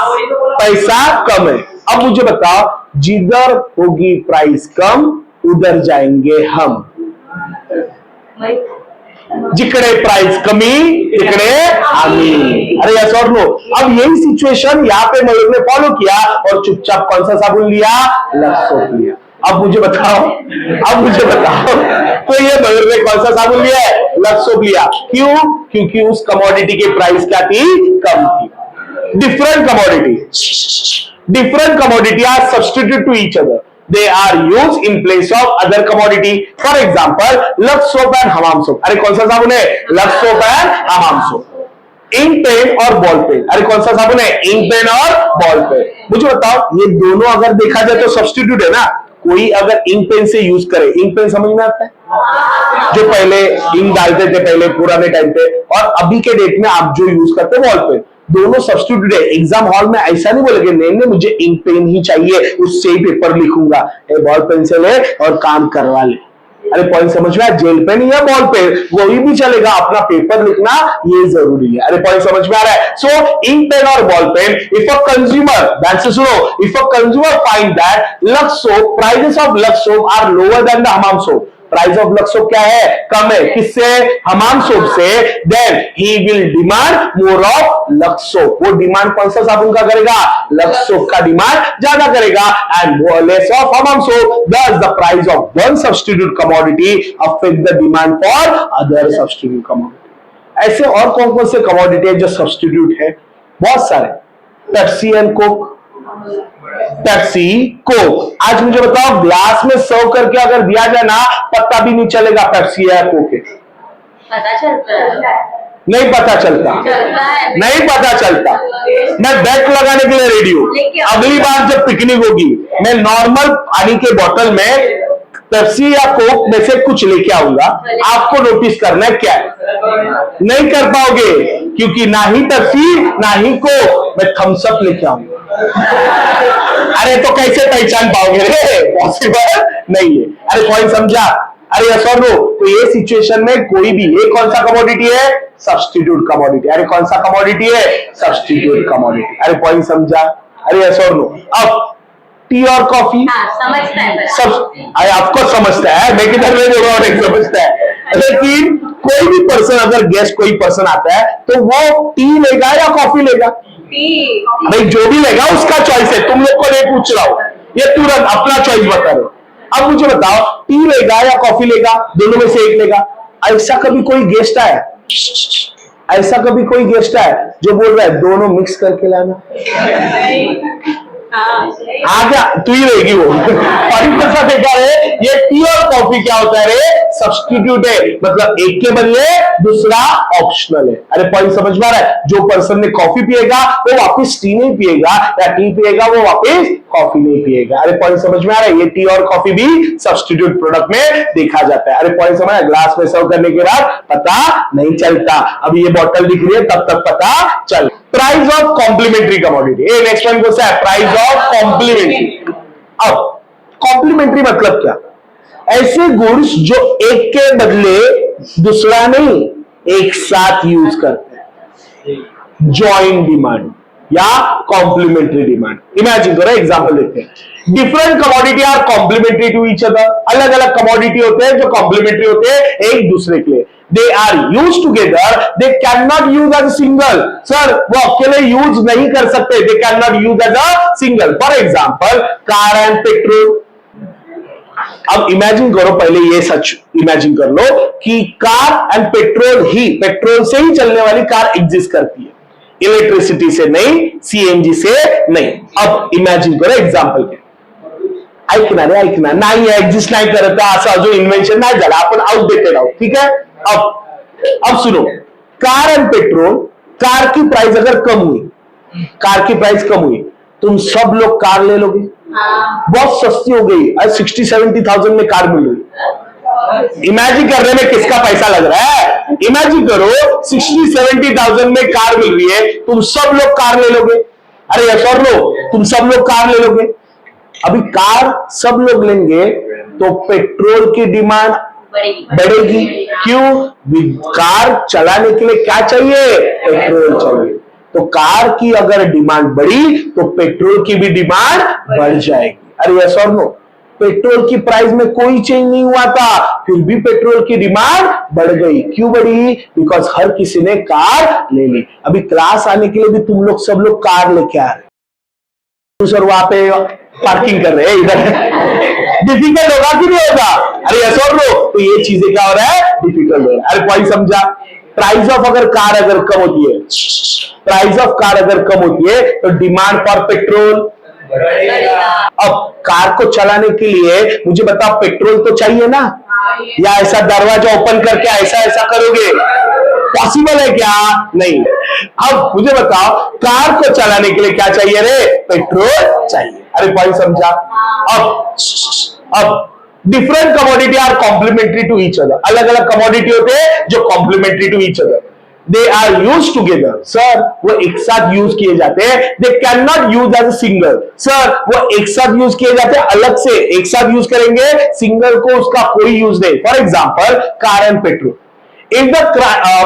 पैसा कम है। अब मुझे बताओ, जिधर होगी प्राइस कम उधर जाएंगे हम, जिकडे प्राइस कमी तिकडे आम्ही। अरे यस और नो? अब यही सिचुएशन यहाँ पे मयूर ने फॉलो किया और चुपचाप कौन सा साबुन लिया? लक्स सोप लिया। अब मुझे बताओ, तो ये मयूर ने कौन सा साबुन लिया है? लक्स सोप लिया। क्यों? क्योंकि उस कमोडिटी की प्राइस क्या थी? कम थी। Different commodity are substitute to each other, they are used in place of other commodity. For example, lux soap and Hamam soap. अरे कौन सा साबुन है? Lux soap and Hamam soap. Ink pen और बॉल पेन। अरे कौन सा साबुन है? इंक पेन और बॉल पेन। मुझे बताओ, ये दोनों अगर देखा जाए तो सब्स्टिट्यूट है ना। कोई अगर इंक पेन से यूज करे, इंक पेन समझ में आता है? जो पहले इंक डालते थे पहले पुराने टाइम पे, और अभी के डेट में आप जो यूज करते हैं बॉल पेन, दोनों सब्स्टिट्यूट है। एग्जाम हॉल में ऐसा नहीं बोलेंगे नहीं मुझे इंक पेन ही चाहिए, उससे ही पेपर लिखूंगा, बॉल पेन से ले और काम करवा ले। अरे पॉइंट समझ में आया? जेल पेन या बॉल पेन वही भी चलेगा, अपना पेपर लिखना ये जरूरी है। अरे पॉइंट समझ में आ रहा है? सो इंक पेन और ball pen, if a consumer, ध्यान से सुनो, if a consumer find that Lux soap, prices of Lux soap are lower than the Hamam soap, price of लक्सो क्या है, कम है, किससे, हमाम सोप से, then he will demand more of लक्सो, वो डिमांड कौन सा साबुन का करेगा, लक्सो का डिमांड ज्यादा करेगा, and less of Hamam soap, thus the price of one substitute commodity affect the demand for other substitute commodity। ऐसे और कौन कौन से कमोडिटी है जो सब्सटीट्यूट है, बहुत सारे, Pepsi and Coke, Pepsi Coke. आज मुझे बताओ ग्लास में सर्व करके अगर दिया जाए ना, पता भी नहीं चलेगा पेप्सी या कोक है, पता चलता है, नहीं पता चलता, नहीं पता चलता। मैं बेट लगाने के लिए रेडी हूं, अगली बार जब पिकनिक होगी मैं नॉर्मल पानी के बोतल में पेप्सी या कोक में से कुछ लेके आऊंगा, आपको नोटिस करना है क्या है, नहीं कर पाओगे, क्योंकि ना ही पेप्सी ना ही कोक, मैं थम्स अप लेके आऊंगा। अरे तो कैसे पहचान पाओगे रे, पॉसिबल नहीं है। अरे पॉइंट समझा, अरे यस और नो, तो ये सिचुएशन में कोई भी, ये कौन सा कमोडिटी है, सब्स्टिट्यूट कमोडिटी। अरे कौन सा कमोडिटी है, सब्स्टिट्यूट कमोडिटी। अरे पॉइंट समझा, अरे यस और नो। अब टी और कॉफी, समझता है सब, अरे आपको समझता है, मैं किधर में जो नहीं समझता है, लेकिन कोई भी पर्सन, अगर गेस्ट कोई पर्सन आता है तो वो टी लेगा या कॉफी लेगा, भाई जो भी लेगा उसका चॉइस है, तुम लोग को नहीं पूछ रहा हूं, ये तुरंत अपना चॉइस बता रहे हो। अब मुझे बताओ टी लेगा या कॉफी लेगा, दोनों में से एक लेगा। ऐसा कभी कोई गेस्ट आया, ऐसा कभी कोई गेस्ट आया जो बोल रहा है दोनों मिक्स करके लाना, आ गया तू ही रहेगी वो। और कैसा देखा है, ये टी और कॉफी क्या होता है रे, सब्स्टिट्यूट है, मतलब एक के बदले दूसरा ऑप्शनल है। अरे पॉइंट समझ में आ रहा है, जो पर्सन ने कॉफी पिएगा वो वापस टी नहीं पिएगा, या टी पिएगा वो वापस कॉफी नहीं पिएगा। अरे पॉइंट समझ में आ रहा है, ये टी और कॉफी भी सब्स्टिट्यूट प्रोडक्ट में देखा जाता है। अरे पॉइंट समझ, ग्लास में सर्व करने के बाद पता नहीं चलता, अभी ये बॉटल दिख रही है तब तक पता चल। प्राइस ऑफ कॉम्प्लीमेंट्री कमोडिटी, ये नेक्स्ट पॉइंट कौन सा है, प्राइस ऑफ कॉम्प्लीमेंट्री। अब कॉम्प्लीमेंट्री मतलब क्या, ऐसे गुड्स जो एक के बदले दूसरा नहीं, एक साथ यूज करते हैं, जॉइंट डिमांड या कॉम्प्लीमेंट्री डिमांड। इमेजिन करो, एग्जांपल लेते हैं, different commodity are complementary to each other, अलग अलग कमोडिटी होते हैं जो कॉम्प्लीमेंट्री होते हैं एक दूसरे के लिए। They are used together, they cannot use as a single। Sir वो अकेले यूज नहीं कर सकते, they cannot use as a single। For example car and petrol. अब इमेजिन करो, पहले ये सच इमेजिन कर लो कि car and petrol he, petrol से ही चलने वाली कार एग्जिस्ट करती है, इलेक्ट्रिसिटी से नहीं, सीएनजी से नहीं। अब इमेजिन करो एग्जाम्पल के, ऐकना रे ऐकना, नाही एग्जिस्ट नाही करत, असं अजून इन्व्हेंशन नाही झालं, आपण आउटडेटेड आहोत, ठीक है। अब सुनो, कार एंड पेट्रोल, कार की प्राइस अगर कम हुई, कार की प्राइस कम हुई, तुम सब लोग कार ले लोगे, बहुत सस्ती हो गई, आज 60-70,000 में कार मिल रही। इमेजिन करने में किसका पैसा लग रहा है, इमेजिन करो 60-70,000 में कार मिल रही है, तुम सब लोग कार ले लोगे। अरे यस और नो, तुम सब लोग कार ले लोगे। अभी कार सब लोग लेंगे तो पेट्रोल की डिमांड बढ़ेगी, क्यों, कार चलाने के लिए क्या चाहिए, पेट्रोल चाहिए। तो कार की अगर डिमांड बढ़ी तो पेट्रोल की भी डिमांड बढ़ जाएगी। अरे यस और नो, पेट्रोल की प्राइस में कोई चेंज नहीं हुआ था, फिर भी पेट्रोल की डिमांड बढ़ गई। क्यों बढ़ी, बिकॉज हर किसी ने कार ले ली। अभी क्लास आने के लिए भी तुम लोग सब लोग कार लेके आ रहे, सर वहां पे पार्किंग कर रहे हैं इधर, डिफिकल्ट होगा कि नहीं होगा। अरे यस और नो, तो ये चीजें क्या हो रहा है, डिफिकल्ट हो रहा है। अरे पॉइंट समझा, प्राइस ऑफ अगर कार अगर कम होती है, प्राइस ऑफ कार अगर कम होती है तो डिमांड फॉर पेट्रोल। अब कार को चलाने के लिए मुझे बताओ पेट्रोल तो चाहिए ना, या ऐसा दरवाजा ओपन करके ऐसा ऐसा करोगे, पॉसिबल है क्या, नहीं। अब मुझे बताओ कार को चलाने के लिए क्या चाहिए रे, पेट्रोल चाहिए। अरे पॉइंट समझा। अब different commodity are complementary to each other, अलग अलग कमोडिटी होते हैं जो complementary to each other, they are use together. Sir वो एक साथ यूज किए जाते हैं, they can not use as a single. Sir वो एक साथ यूज किए जाते हैं, अलग से एक साथ यूज करेंगे, सिंगल को उसका कोई यूज नहीं। For example car and petrol, If the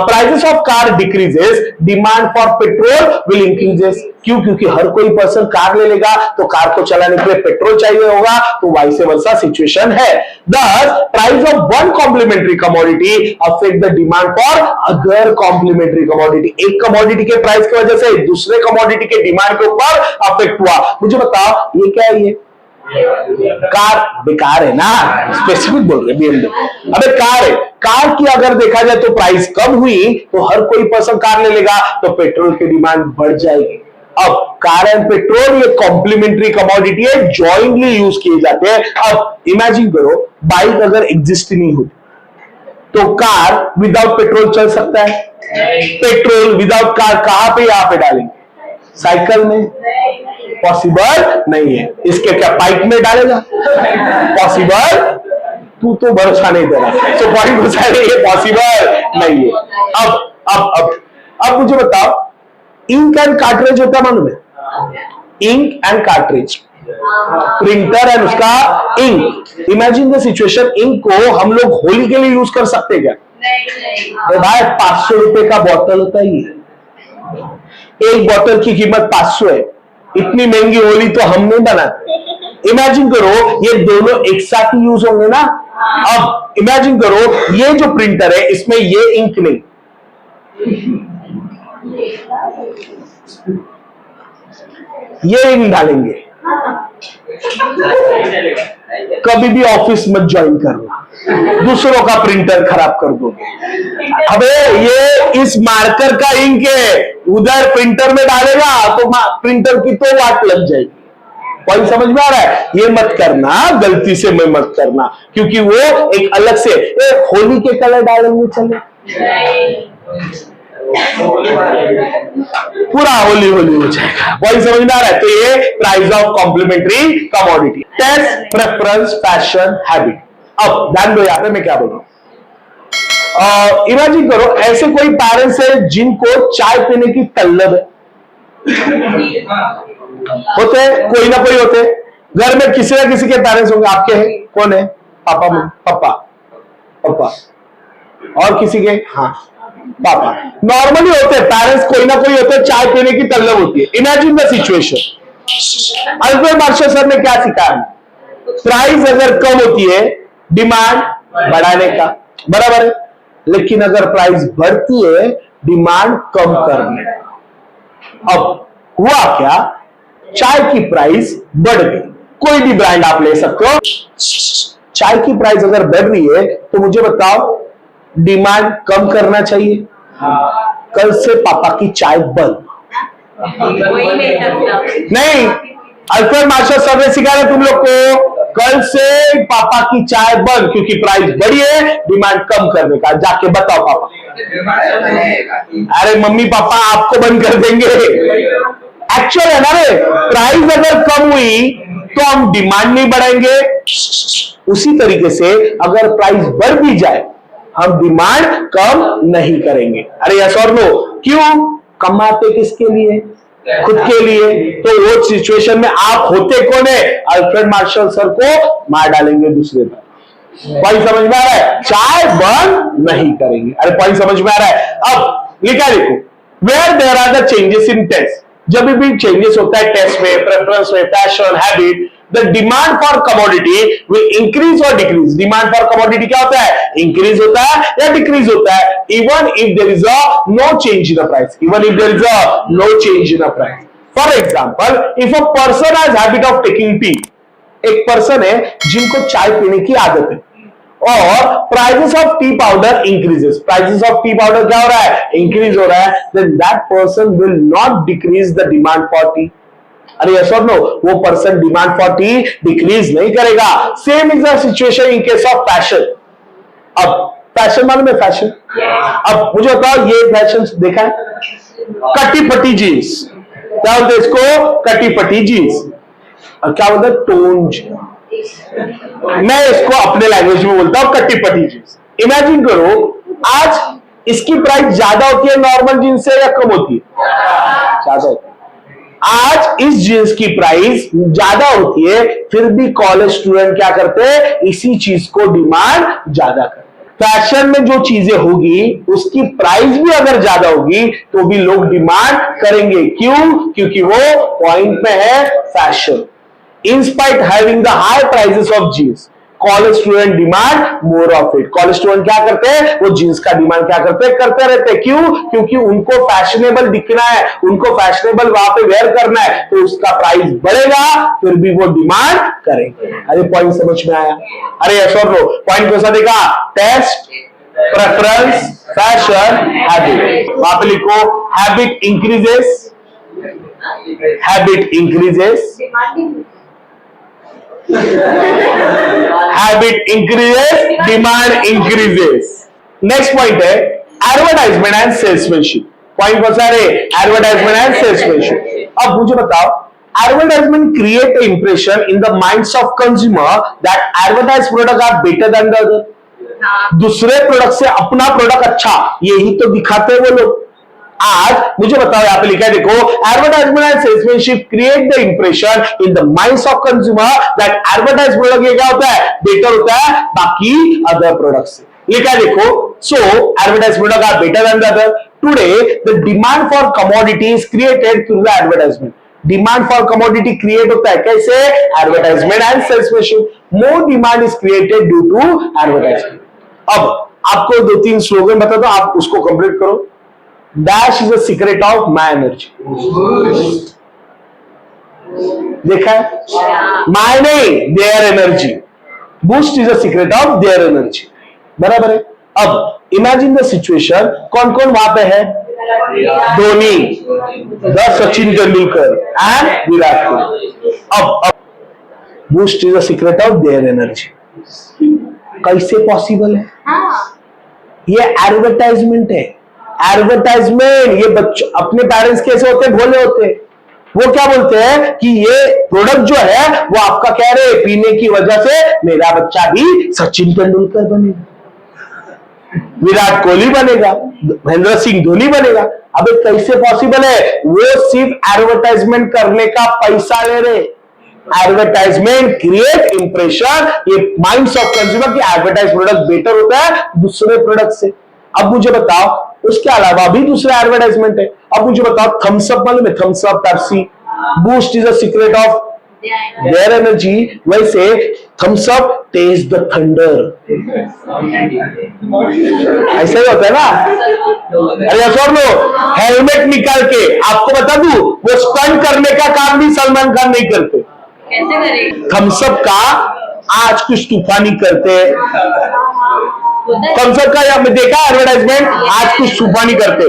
prices of car decreases, demand for petrol will increases. क्यों? क्योंकि हर कोई पर्सन कार ले लेगा तो कार को चलाने के लिए पेट्रोल चाहिए होगा, तो वाइस वर्सा सिचुएशन है. Thus, price of one complementary commodity affect the demand for other complementary commodity. एक कमोडिटी के प्राइस की वजह से दूसरे कमोडिटी के डिमांड के ऊपर अफेक्ट हुआ. मुझे बताओ ये क्या है? ये कार बेकार है ना, स्पेसिफिक बोल रहे BMW. अबे कार है, कार की अगर देखा जाए तो प्राइस कम हुई तो हर कोई पर्सन कार ले लेगा तो पेट्रोल की डिमांड बढ़ जाएगी. अब कार एंड पेट्रोल ये कॉम्प्लीमेंट्री कमोडिटी है, जॉइंटली यूज किए जाते हैं. अब इमेजिन करो बाइक अगर एग्जिस्ट नहीं होती तो कार विदाउट पेट्रोल चल सकता है? पेट्रोल विदाउट कार कहां पे यहां पे डालेंगे? साइकिल में? पॉसिबल नहीं है. इसके क्या पाइप में डालेगा? पॉसिबल? तू तो भरोसा नहीं दे रहा. सो पॉइंट ये पॉसिबल नहीं है. अब मुझे बताओ इंक एंड कार्ट्रिज होता है, मालूम है? Ink and cartridge, printer and उसका ink. Imagine the situation, ink को हम लोग होली के लिए यूज कर सकते क्या? तो भाई 500 रुपए का बॉटल होता है ये. एक बॉटल की कीमत 500 है. इतनी महंगी होली तो हम नहीं बनाते. इमेजिन करो ये दोनों एक साथ ही यूज होंगे ना. अब इमेजिन करो ये जो प्रिंटर है इसमें ये इंक नहीं, ये इंक डालेंगे. कभी भी ऑफिस मत ज्वाइन करना, दूसरों का प्रिंटर खराब कर दोगे. अबे ये इस मार्कर का इंक है, उधर प्रिंटर में डालेगा तो प्रिंटर की तो वाट लग जाएगी. पॉइंट समझ में आ रहा है? ये मत करना, गलती से मैं मत करना, क्योंकि वो एक अलग से एक होली के कलर डालेंगे चले, पूरा होली होली हो जाएगा. पॉइंट समझ में आ रहा है? तो ये price of complementary commodity. Taste, preference, fashion, habit. अब ध्यान दो यहां पे मैं क्या बोल रहा हूं. इमेजिन करो ऐसे कोई पेरेंट्स है जिनको चाय पीने की तलब है. होते कोई ना कोई होते घर में, किसी ना किसी के पेरेंट्स होंगे. आपके हैं? कौन है? पापा पापा पापा और किसी के? हाँ पापा. नॉर्मली होते हैं पेरेंट्स, कोई ना कोई होते हैं चाय पीने की तलब होती है. Imagine the situation. Alfred marshal sir ने क्या सिखाया? प्राइस अगर कम होती है डिमांड बढ़ाने का, बराबर है. लेकिन अगर प्राइस बढ़ती है डिमांड कम करने का. अब हुआ क्या? चाय की प्राइस बढ़ गई. कोई भी ब्रांड आप ले सकते हो. चाय की प्राइस अगर बढ़ रही है तो मुझे बताओ डिमांड कम करना चाहिए. कल से पापा की चाय बंद नहीं. अल्फ्रेड मार्शल सर ने सिखाया तुम लोग को, कल से पापा की चाय बंद, क्योंकि प्राइस बढ़ी है डिमांड कम करने का. जाके बताओ पापा. अरे मम्मी पापा आपको बंद कर देंगे. एक्चुअल है ना रे, प्राइस अगर कम हुई तो हम डिमांड नहीं बढ़ाएंगे. उसी तरीके से अगर प्राइस बढ़ भी जाए हम डिमांड कम नहीं करेंगे. अरे यस और नो? क्यों? कमाते किसके लिए? खुद के लिए. तो वो सिचुएशन में आप होते कौन है? अल्फ्रेड मार्शल सर को मार डालेंगे दूसरे पर. पॉइंट समझ में आ रहा है? चाय बंद नहीं करेंगे. अरे पॉइंट समझ में आ रहा है? अब लिखा देखो, where there are the changes in taste. जब भी चेंजेस होता है टेस्ट में, प्रेफरेंस में, fashion, habit, the demand for commodity will increase और डिक्रीज. डिमांड फॉर कमोडिटी क्या होता है? इंक्रीज होता है या डिक्रीज होता है, even if there is a no change in the price. Even if there is a no change in the price. For example, if a person has habit of taking tea. एक पर्सन है जिनको चाय पीने की आदत है और prices of tea powder increases. Prices of tea powder क्या हो रहा है? इंक्रीज हो रहा है. Then that person will not decrease the demand for T. अरे यस और नो? वो person demand for T decrease नहीं करेगा. Same is the situation in case of fashion. अब फैशन मालूम है? फैशन. अब मुझे बताओ ये फैशन देखा है? कटी फटी जीन्स. क्या बोलते हैं इसको? कटी फटी जीन्स. क्या बोलते हैं? टोन. मैं इसको अपने लैंग्वेज में बोलता हूं कटी फटी जीन्स. इमेजिन करो आज इसकी प्राइस ज्यादा होती है नॉर्मल जीन्स से या कम होती है? ज्यादा होती है. आज इस जींस की प्राइस ज्यादा होती है, फिर भी कॉलेज स्टूडेंट क्या करते हैं? इसी चीज को डिमांड ज्यादा करते हैं. फैशन में जो चीजें होगी उसकी प्राइस भी अगर ज्यादा होगी तो भी लोग डिमांड करेंगे। क्यों? क्योंकि वो पॉइंट में है fashion. In spite having the high prices of jeans, college student demand more of it. College student क्या करते हैं? वो जींस का डिमांड क्या करते हैं? करते रहते हैं। क्यों? क्योंकि उनको फैशनेबल दिखना है, उनको फैशनेबल वहां पे वेयर करना है, तो उसका प्राइस बढ़ेगा, फिर भी वो डिमांड करेंगे। अरे पॉइंट समझ में आया? अरे यस और नो? पॉइंट कैसा देखा? Taste, preference, fashion, habit. वहां पे लिखो habit increases, habit increases, habit increases, demand increases. Next point है एडवर्टाइजमेंट एंड सेल्समैनशिप। पॉइंट कौन सा है? Advertisement and salesmanship. अब मुझे बताओ, advertisement create a impression in the minds of consumer that advertise product are better than the other. दूसरे product से अपना प्रोडक्ट अच्छा, यही तो दिखाते हैं वो लोग। आज मुझे बताओ, यहां पे लिखा है देखो, advertisement and salesmanship create the impression in the minds of consumer that advertise product ये क्या होता है? बेटर होता है बाकी अदर प्रोडक्ट से। लिखा है देखो, so advertise product are better than the other. Today the demand for commodity is created through the advertisement. Demand for commodity create होता है कैसे? Advertisement and salesmanship. More demand is created due to advertisement. अब आपको 2-3 slogan बता दो, आप उसको complete करो। Dash is the secret of my energy. देखा है? माई नहीं, their energy. Boost is the secret of their energy. बराबर है। अब इमेजिन द सिचुएशन, कौन कौन वहां पे है? Dhoni, the Sachin Tendulkar and Virat Kohli. अब Boost is the secret of their energy. कैसे पॉसिबल है? ये एडवर्टाइजमेंट है। एडवर्टाइजमेंट, ये बच्चों अपने पेरेंट्स कैसे होते हैं? भोले होते हैं। वो क्या बोलते हैं कि ये प्रोडक्ट जो है वो आपका कह रहे पीने की वजह से मेरा बच्चा भी सचिन तेंदुलकर बनेगा, विराट कोहली बनेगा, महेंद्र सिंह धोनी बनेगा। अबे कैसे पॉसिबल है? वो सिर्फ एडवर्टाइजमेंट करने का पैसा ले रहे। एडवर्टाइजमेंट क्रिएट इंप्रेशन, ये माइंड्स ऑफ कंज्यूमर की एडवर्टाइज प्रोडक्ट बेटर होता है दूसरे प्रोडक्ट से। अब मुझे बताओ, उसके अलावा भी दूसरा एडवर्टाइजमेंट है। अब मुझे बताओ, थम्स अप मालूम है? Thums Up, Pepsi, Boost is the secret of their energy. वैसे Thums Up taste the thunder, ऐसा ही होता है ना? अरे सुन लो, हेलमेट निकाल के आपको बता दूं, वो स्टंट करने का काम भी सलमान खान नहीं करते। कैसे करेंगे? थम्स अप का आज कुछ तूफानी करते हैं, थम्स अप का आपने देखा एडवर्टाइजमेंट, आज कुछ तूफानी करते।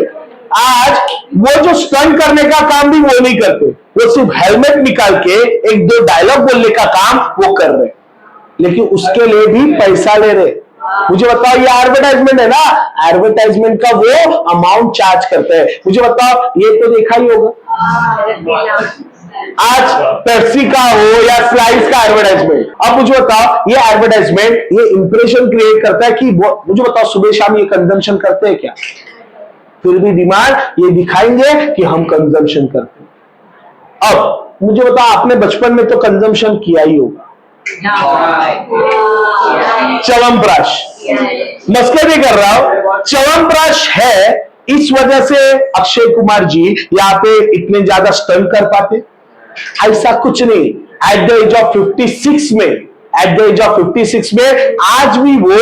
आज वो जो स्टंट करने का काम भी वो नहीं करते, वो सिर्फ हेलमेट निकाल के 1-2 डायलॉग बोलने का काम वो कर रहे, लेकिन उसके लिए भी पैसा ले रहे। मुझे बताओ, ये एडवर्टाइजमेंट है ना? एडवर्टाइजमेंट का वो अमाउंट चार्ज करते हैं। मुझे बताओ, ये तो देखा ही होगा, आज पेप्सी का हो या स्लाइस का एडवर्टाइजमेंट। अब मुझे बताओ, ये एडवर्टाइजमेंट ये इंप्रेशन क्रिएट करता है कि मुझे बताओ सुबह शाम ये कंजम्पशन करते हैं क्या? फिर भी डिमांड ये दिखाएंगे कि हम कंजम्पशन करते हैं। अब मुझे बताओ, आपने बचपन में तो कंजम्पशन किया ही होगा, च्यवनप्राश। मस्के भी कर रहा हूं, च्यवनप्राश है इस वजह से अक्षय कुमार जी यहाँ पे इतने ज्यादा स्टंट कर पाते। ऐसा कुछ नहीं। एट द एज ऑफ 56 में, एट द एज ऑफ 56 में आज भी वो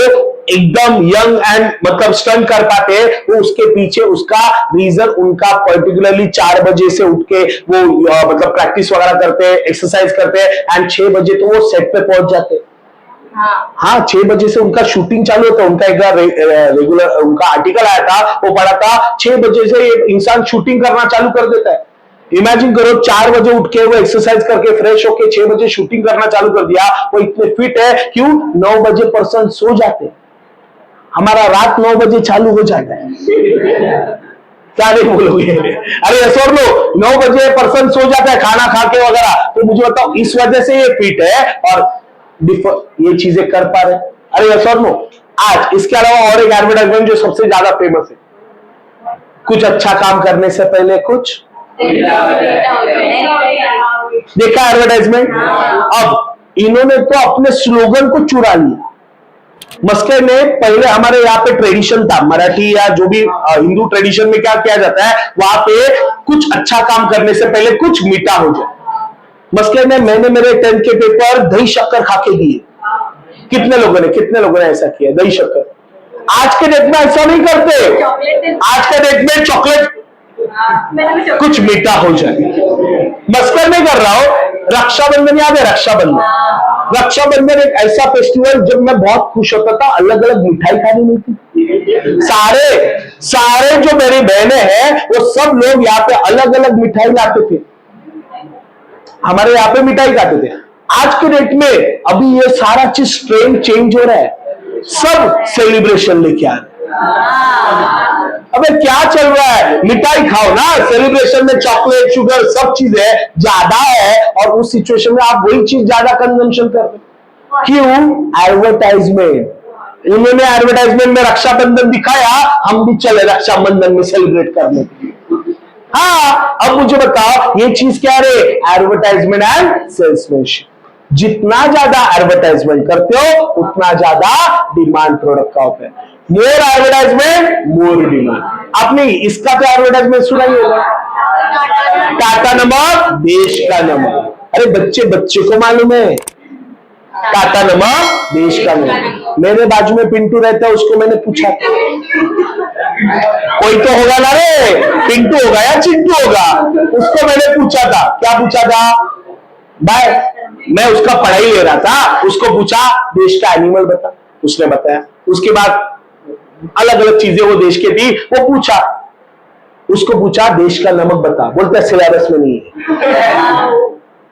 एकदम यंग एंड मतलब स्टंट कर पाते हैं। वो उसके पीछे उसका रीजन, उनका पर्टिकुलरली 4 बजे से उठ के वो मतलब प्रैक्टिस वगैरह करते हैं, एक्सरसाइज करते हैं एंड 6 बजे तो वो सेट पे पहुंच जाते हैं। हाँ, 6 बजे से उनका शूटिंग चालू होता है। उनका एक रेगुलर उनका आर्टिकल आया था, वो पढ़ा था 6 बजे से ये इंसान शूटिंग करना चालू कर देता है। इमेजिन करो, 4 बजे उठ के वो एक्सरसाइज करके फ्रेश होके 6 बजे शूटिंग करना चालू कर दिया। वो इतने फिट है, क्यों? 9 बजे पर्सन सो जाते, हमारा रात 9 बजे चालू हो जाता है। क्या नहीं बोलोगे? अरे ऐसा लो, 9 बजे पर्सन सो जाता है खाना खा के वगैरह। तो मुझे बताओ, इस वजह से ये फिट है और ये चीजें कर पा रहे। अरे ऐसा लो, आज इसके अलावा और एक एडवर्टाइजमेंट जो सबसे ज्यादा फेमस है, कुछ अच्छा काम करने से पहले कुछ देखा एडवर्टाइजमेंट। अब इन्होंने तो अपने स्लोगन को चुरा लिया। मस्कट ने पहले हमारे यहाँ पे ट्रेडिशन था, मराठी या जो भी हिंदू ट्रेडिशन में क्या किया जाता है, वहां पे कुछ अच्छा काम करने से पहले कुछ मीठा हो जाए। मस्कट ने मैंने मेरे 10th के पेपर दही शक्कर खा के दिए। कितने लोगों ने ऐसा किया, दही शक्कर। आज के डेट में ऐसा नहीं करते। आज के डेट में चॉकलेट कुछ मीठा हो जाए। मस्कर में कर रहा हूं। रक्षाबंधन याद है? रक्षाबंधन एक ऐसा फेस्टिवल जब मैं बहुत खुश होता था, अलग अलग मिठाई खानी मिलती। सारे जो मेरी बहनें हैं वो सब लोग यहाँ पे अलग अलग मिठाई लाते थे, हमारे यहाँ पे मिठाई खाते थे। आज के डेट में अभी ये सारा चीज ट्रेंड चेंज हो रहा है, सब सेलिब्रेशन लेके आ रहे हैं। अबे क्या चल रहा है? मिठाई खाओ ना, सेलिब्रेशन में चॉकलेट शुगर सब चीजें ज्यादा है, और उस सिचुएशन में आप वही चीज ज्यादा कंजम्पशन कर रहे हो। क्यों? एडवर्टाइजमेंट। उन्होंने एडवर्टाइजमेंट में रक्षाबंधन दिखाया, हम भी चले रक्षाबंधन में सेलिब्रेट करने के लिए। हाँ, अब मुझे बताओ ये चीज क्या रे? Advertisement and salesmanship. जितना ज्यादा एडवर्टाइजमेंट करते हो उतना ज्यादा डिमांड प्रोडक्ट का होता है। मोर एडवर्टाइजमेंट मोर डिमांड। आपने इसका तो एडवर्टाइजमेंट सुना ही होगा, टाटा नमक देश का नमक। अरे बच्चे को मालूम है टाटा नमक देश का नमक। मेरे बाजू में पिंटू रहता है, उसको मैंने पूछा कोई तो होगा ना रे, पिंटू होगा या चिंटू होगा, उसको मैंने पूछा था। क्या पूछा था भाई? मैं उसका पढ़ाई ले रहा था, उसको पूछा देश का एनिमल बता, उसने बताया। उसके बाद अलग अलग चीजें वो देश की थी, वो पूछा, उसको पूछा देश का नमक बता, बोलता सिलेबस में नहीं है।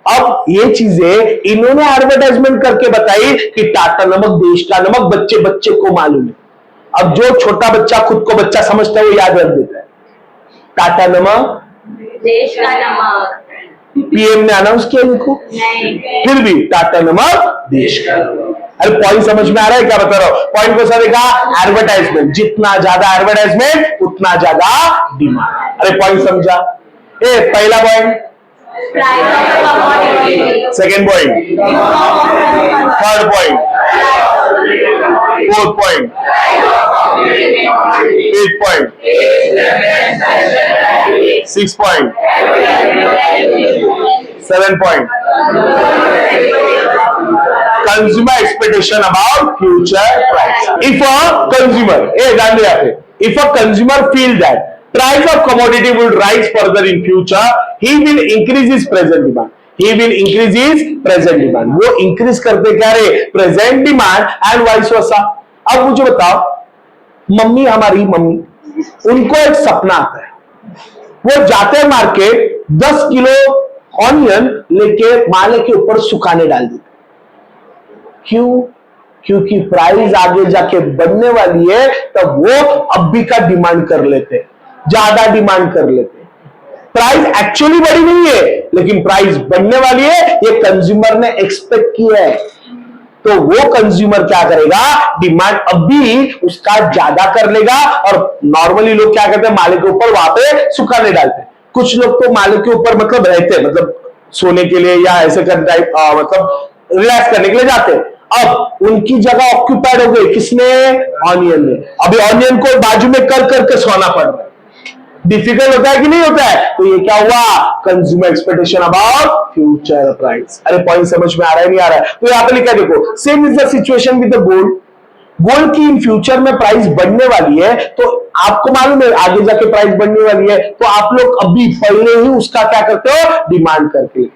अब ये चीजें इन्होंने एडवर्टाइजमेंट करके बताई कि टाटा नमक देश का नमक, बच्चे को मालूम है। अब जो छोटा बच्चा खुद को बच्चा समझता है वो याद रख देता है, टाटा नमक देश का नमक। पीएम ने अनाउंस किया इनको, फिर भी टाटा नमक देश का। अरे पॉइंट समझ में आ रहा है क्या बता रहा हूं? पॉइंट को सर देखा, एडवर्टाइजमेंट, जितना ज्यादा एडवर्टाइजमेंट उतना ज्यादा डिमांड। अरे पॉइंट समझा? पहला point, second point, third point, fourth point, eight point, six point, seven point. Consumer expectation about future price. If a consumer, if a consumer feel that price of commodity will rise further in future, he will increase his present demand. He will increase his present demand. वो increase करते क्या रे? Present demand and vice versa. अब मुझे बताओ, हमारी mummy, उनको एक सपना आता है, वो जाते हैं मार्केट, 10 किलो ऑनियन लेके माले के ऊपर सुखाने डाल देते। क्यों? क्योंकि प्राइस आगे जाके बढ़ने वाली है, तब वो अभी का डिमांड कर लेते, ज्यादा डिमांड कर लेते। प्राइस एक्चुअली बढ़ी नहीं है, लेकिन प्राइस बढ़ने वाली है, ये कंज्यूमर ने एक्सपेक्ट किया है, तो वो कंज्यूमर क्या करेगा? डिमांड अभी उसका ज्यादा कर लेगा। और नॉर्मली लोग क्या करते हैं? माले के ऊपर वहां पे सुखाने डालते हैं। कुछ लोग तो माले के ऊपर मतलब रहते हैं, मतलब सोने के लिए या ऐसे कर टाइप, मतलब रिलैक्स करने के लिए जाते हैं। अब उनकी जगह ऑक्यूपाइड हो गई, किसने? ऑनियन ने। अभी ऑनियन को बाजू में कर करके सोना पड़ रहा है। डिफिकल्ट होता है कि नहीं होता है? तो ये क्या हुआ? Consumer expectation about future price. अरे पॉइंट समझ में आ रहा है नहीं आ रहा है? तो यहाँ पे लिखा देखो, same is the situation with the gold. Gold की इन फ्यूचर में प्राइस बढ़ने वाली है, तो आपको मालूम है आगे जाके प्राइस बढ़ने वाली है, तो आप लोग अभी पहले ही उसका क्या करते हो? डिमांड करके।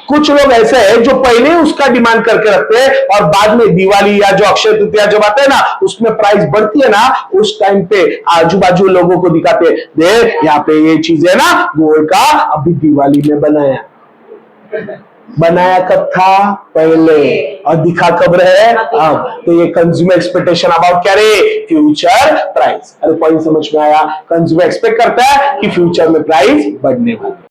कुछ लोग ऐसे हैं जो पहले ही उसका डिमांड करके रखते हैं, और बाद में दिवाली या जो अक्षय तृतीया जब आता है ना, उसमें प्राइस बढ़ती है ना, उस टाइम पे आजू बाजू लोगों को दिखाते, देख यहाँ पे ये चीज है ना, गोल्ड का अभी दिवाली में बनाया कब था? पहले, और दिखा कब रहे? अब। तो ये कंज्यूमर एक्सपेक्टेशन अबाउट क्या रे? Future price. अरे पॉइंट समझ में आया? कंज्यूमर एक्सपेक्ट करता है कि फ्यूचर में प्राइस बढ़ने वाली है।